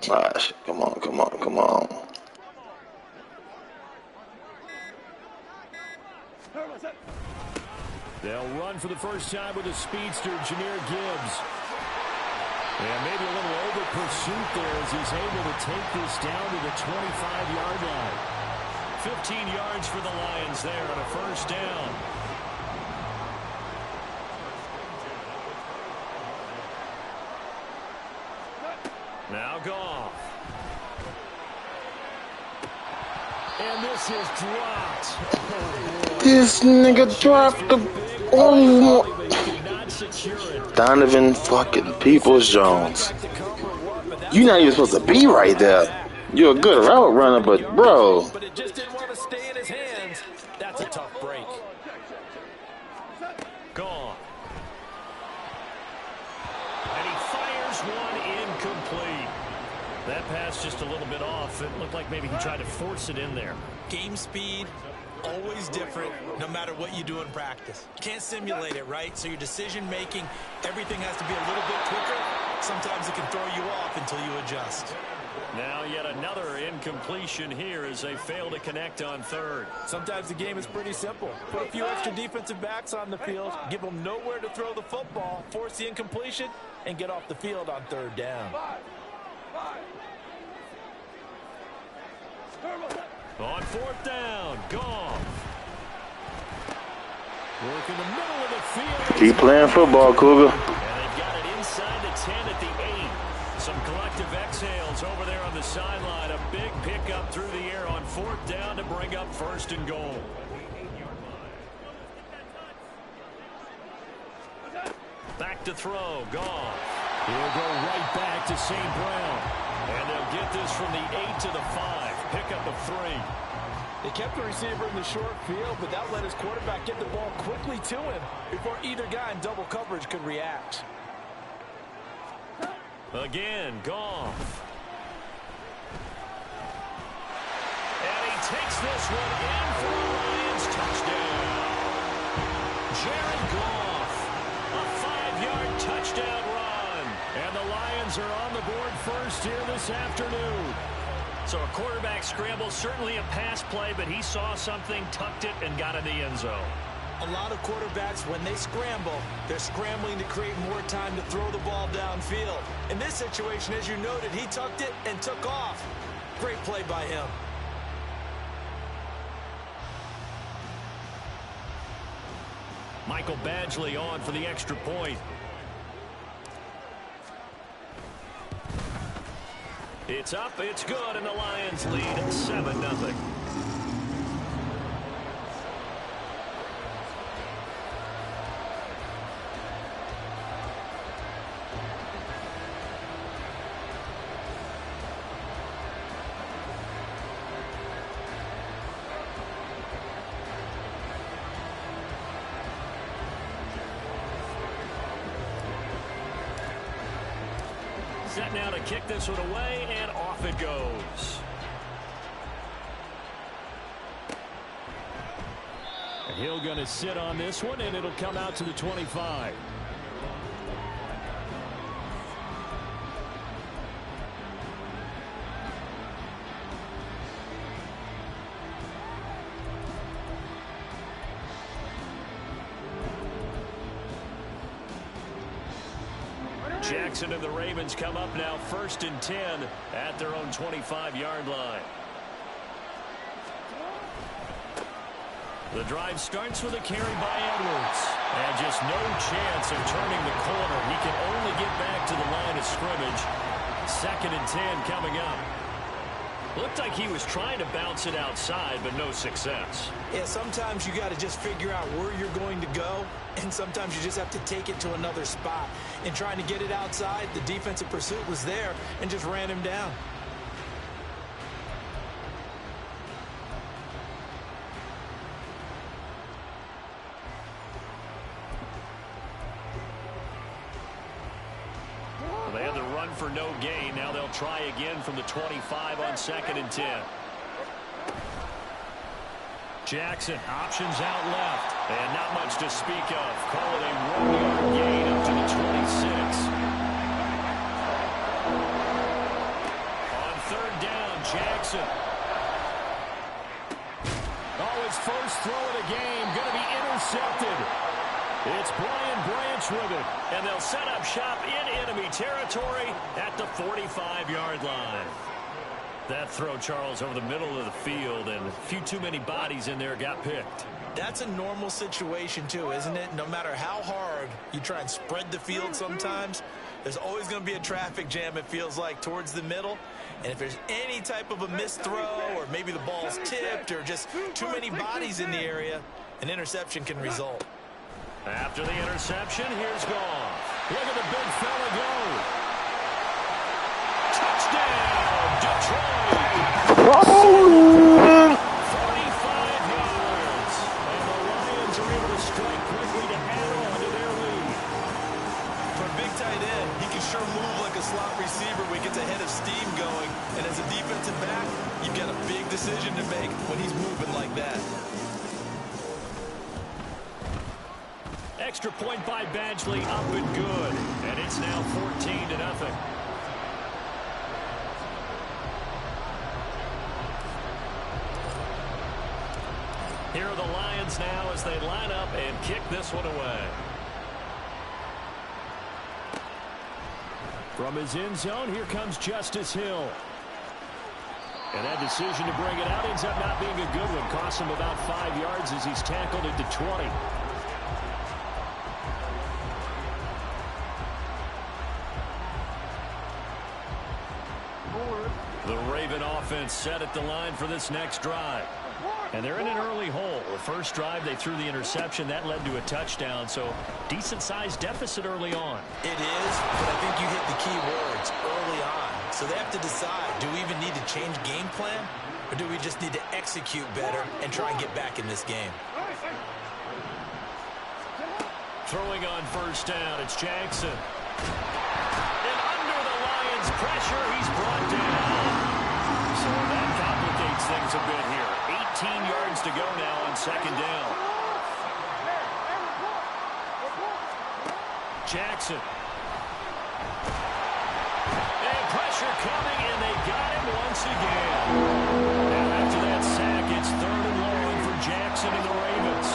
Gosh, come on, come on, come on. They'll run for the first time with a speedster, Jahmyr Gibbs. And maybe a little over pursuit there as he's able to take this down to the 25-yard line. 15 yards for the Lions there on a first down. Now Goff. And this is dropped. Oh, This nigga dropped the. Oh, Donovan fucking Peoples-Jones. You're not even supposed to be right there. You're a good route runner, but bro. But it just didn't want to stay in his hands. That's a tough break. Gone. And he fires one incomplete. That pass just a little bit off. It looked like maybe he tried to force it in there. Game speed, always different, no matter what you do in practice. You can't simulate it, right? So your decision-making, everything has to be a little bit quicker. Sometimes it can throw you off until you adjust. Now yet another incompletion here as they fail to connect on third. Sometimes the game is pretty simple. Put a few extra defensive backs on the field, give them nowhere to throw the football, force the incompletion, and get off the field on third down. On fourth down, Goff. Work in the middle of the field. Keep playing football, Cougar. And they've got it inside the 10 at the 8. Some collective exhales over there on the sideline. A big pickup through the air on fourth down to bring up first and goal. Back to throw, Goff. He'll go right back to St. Brown. And they'll get this from the 8 to the 5. Pickup of 3. They kept the receiver in the short field, but that let his quarterback get the ball quickly to him before either guy in double coverage could react. Again, Goff. And he takes this one in for a Lions touchdown. Jared Goff, a 5-yard touchdown run. And the Lions are on the board first here this afternoon. So a quarterback scramble, certainly a pass play, but he saw something, tucked it, and got in the end zone. A lot of quarterbacks, when they scramble, they're scrambling to create more time to throw the ball downfield. In this situation, as you noted, he tucked it and took off. Great play by him. Michael Badgley on for the extra point. It's up, it's good, and the Lions lead 7-0. Set now to kick this one away, and off it goes. Hill going to sit on this one, and it'll come out to the 25. Jackson and the Ravens come up now 1st and 10 at their own 25-yard line. The drive starts with a carry by Edwards. And just no chance of turning the corner. He can only get back to the line of scrimmage. 2nd and 10 coming up. Looked like he was trying to bounce it outside, but no success. Yeah, sometimes you got to just figure out where you're going to go, and sometimes you just have to take it to another spot. In trying to get it outside, the defensive pursuit was there and just ran him down. They had the run for no gain. Now they'll try again from the 25 on 2nd and 10. Jackson options out left. And not much to speak of. Call it a 1-yard gain up to the 26. On 3rd down, Jackson. Oh, his first throw of the game. Going to be intercepted. It's Brian Branch with it, and they'll set up shop in enemy territory at the 45-yard line. That throw, Charles, over the middle of the field, and a few too many bodies in there got picked. That's a normal situation, too, isn't it? No matter how hard you try and spread the field sometimes, There's always going to be a traffic jam, it feels like, towards the middle. And if there's any type of a missed throw or maybe the ball's tipped or just too many bodies in the area, an interception can result. After the interception, here's Goff. Look at the big fella go. Touchdown, Detroit. 45 yards. And the Lions are able to strike quickly to add on to their lead. For a big tight end, he can sure move like a slot receiver when he gets a head of steam going. And as a defensive back, you've got a big decision to make when he's moving like that. Extra point by Badgley, up and good. And it's now 14-0. Here are the Lions now as they line up and kick this one away. From his end zone, here comes Justice Hill. And that decision to bring it out ends up not being a good one. Costs him about 5 yards as he's tackled into 20. The Raven offense set at the line for this next drive. And they're in an early hole. The first drive, they threw the interception. That led to a touchdown, so decent-sized deficit early on. It is, but I think you hit the key words, early on. So they have to decide, do we even need to change game plan, or do we just need to execute better and try and get back in this game? Throwing on first down, it's Jackson. And under the Lions' pressure, he's brought down. So that complicates things a bit here. 18 yards to go now on second down. Jackson. And pressure coming, and they got him once again. Now after that sack, it's 3rd and long for Jackson and the Ravens.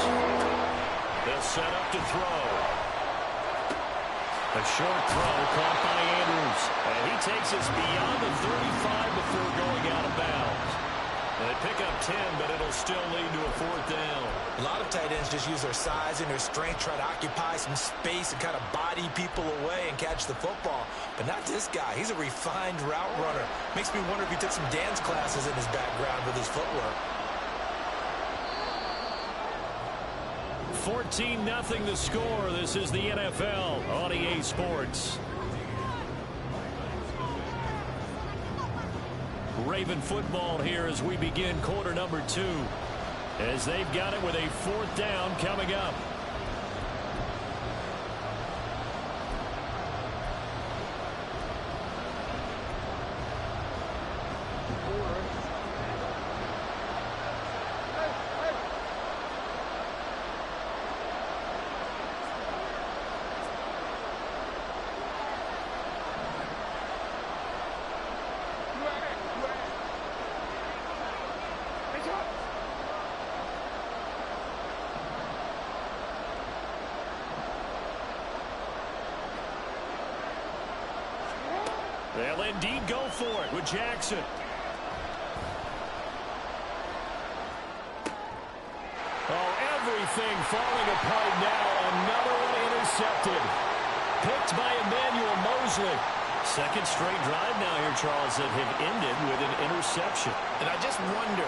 They'll set up to throw. A short throw caught by Andrews. And he takes us beyond the 35 before going out of bounds. They pick up 10, but it'll still lead to a 4th down. A lot of tight ends just use their size and their strength, try to occupy some space and kind of body people away and catch the football. But not this guy. He's a refined route runner. Makes me wonder if he took some dance classes in his background with his footwork. 14-0 the score. This is the NFL on EA Sports. Raven football here as we begin quarter number 2. As they've got it with a 4th down coming up. They'll indeed go for it with Jackson. Oh, everything falling apart now. Another one intercepted. Picked by Emmanuel Mosley. Second straight drive now here, Charles, that have ended with an interception. And I just wonder,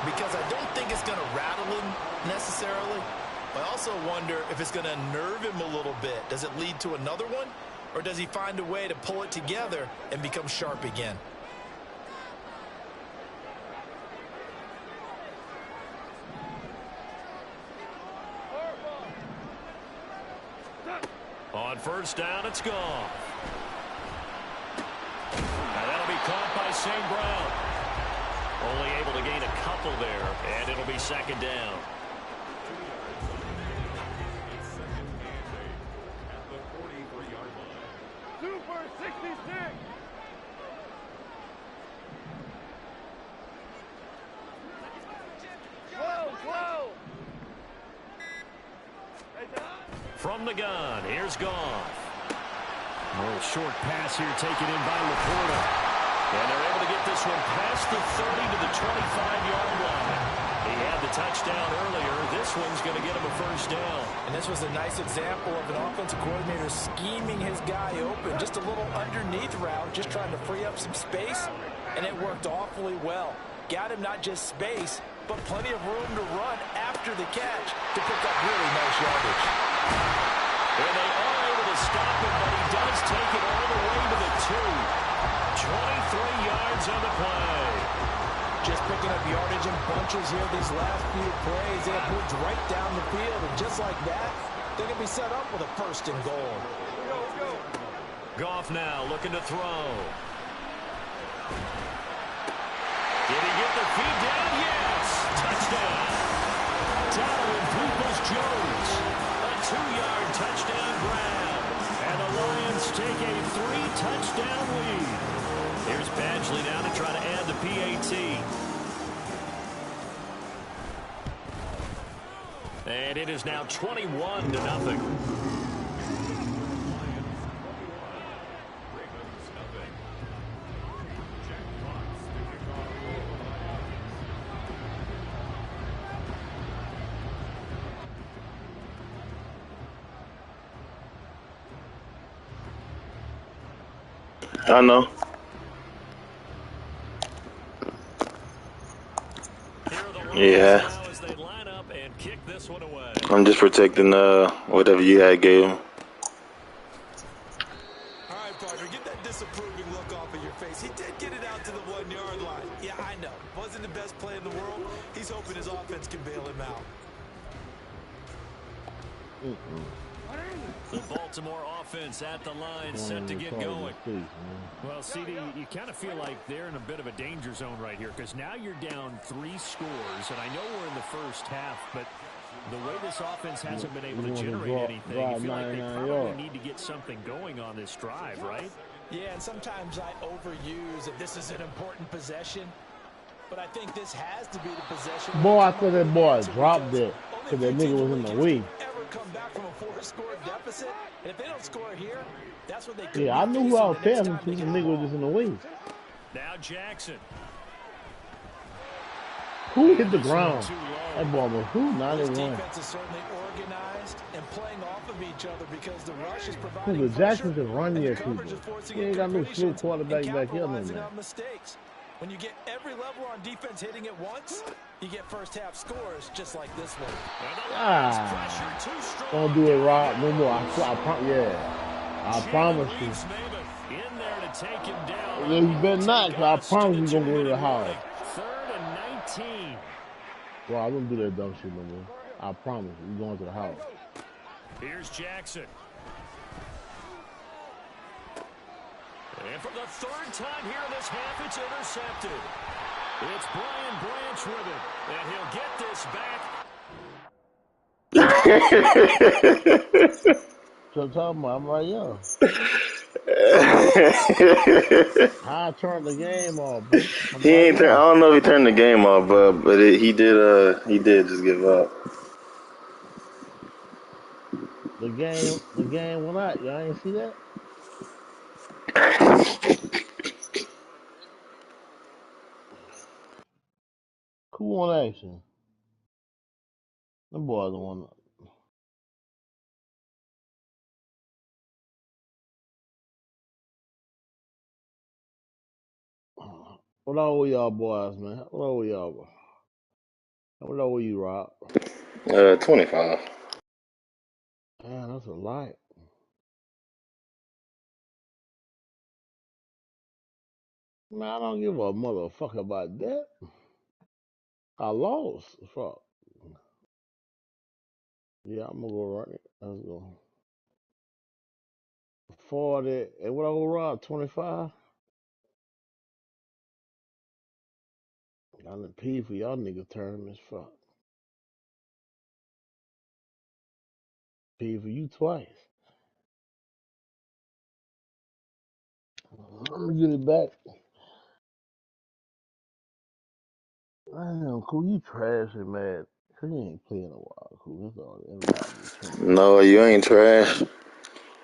because I don't think it's going to rattle him necessarily, but I also wonder if it's going to unnerve him a little bit. Does it lead to another one? Or does he find a way to pull it together and become sharp again? On first down, it's gone. And that'll be caught by St. Brown. Only able to gain a couple there, and it'll be second down. From the gun, here's Goff. A little short pass here taken in by Laporta. And they're able to get this one past the 30 to the 25-yard line. He had the touchdown earlier. This one's going to get him a first down. And this was a nice example of an offensive coordinator scheming his guy open. Just a little underneath route, just trying to free up some space, and it worked awfully well. Got him not just space, but plenty of room to run after the catch to pick up really nice yardage. And they are able to stop him, but he does take it all the way to the 2. 23 yards on the play. Just picking up yardage in bunches here these last few plays. They have moved right down the field, and just like that, they're going to be set up with a first and goal. Goff now looking to throw. Did he get the feed down? Yes! Touchdown. Donovan Peoples-Jones. A 2-yard touchdown grab. And the Lions take a 3-touchdown lead. Here's Badgley now to try to add the PAT. And it is now 21-0. I know. Yeah. I'm just protecting whatever you had gave him. All right, partner, get that disapproving look off of your face. He did get it out to the 1-yard line. Yeah, I know. Wasn't the best play in the world. He's hoping his offense can bail him out. The Baltimore offense at the line, set to get going. Well, CD, you kind of feel like they're in a bit of a danger zone right here because now you're down 3 scores, and I know we're in the first half, but the way this offense hasn't been able to generate anything, you feel like they probably need to get something going on this drive, right? Yeah, and sometimes I overuse that this is an important possession, but I think this has to be the possession. Boy, I thought that boy dropped it because that nigga was in the way. Come back from a 4-score deficit, and if they don't score here, that's what they could. Yeah, I knew who I was passing to. The nigga was just in the way. Now Jackson. Who hit the ground? That ball was who? 91. This defense is certainly organized and playing off of each other because the rush is providing the Jackson can run here, people. He ain't got no slow quarterback back here, no man. When you get every level on defense hitting at once, you get first-half scores just like this one. Don't do it, Rob. No more. I promise you. In there to take him down. Yeah, you better not, because I promise you going to go to the house. 3rd and 19. Well, I don't do that dumb shit no more. I promise you. You're going to the house. Here's Jackson. And for the 3rd time here in this half, it's intercepted. It's Brian Branch with it, and he'll get this back. So I'm talking about, I'm like, yo. I turned the game off, bro. He ain't. I don't know if he turned the game off, but he did. He did just give up. The game went out. Y'all ain't see that? Who on action? Them boys don't want to. What old y'all boys, man? What old y'all? What old you, Rob? 25. Man, that's a lot. Man, I don't give a motherfucker about that. I lost. Fuck. Yeah, I'm gonna go run it. Let's go. 40. And what old Rob? 25? I done pee for y'all niggas tournaments. Fuck. Pee for you twice. I'm gonna get it back. I know, cool. You trash and mad. Cause you ain't playing a while, cool. That's all. No, you ain't trash.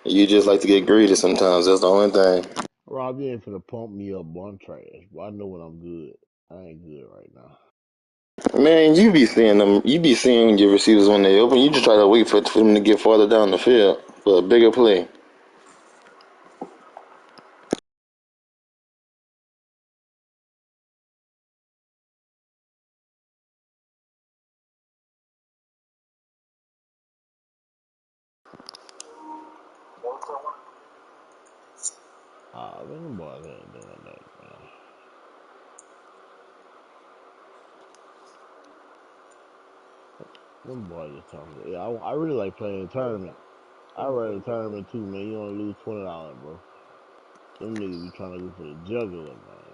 You just like to get greedy sometimes. That's the only thing. Rob, you ain't finna pump me up, boy. I'm trash. But I know when I'm good. I ain't good right now. Man, you be seeing them. You be seeing your receivers when they open. You just try to wait for them to get farther down the field for a bigger play. Ah, man, them boys ain't doing that, man. Them boys just talking. Yeah, I really like playing tournament. I run a tournament too, man. You only lose $20, bro. Them niggas be trying to go for the jugular, man.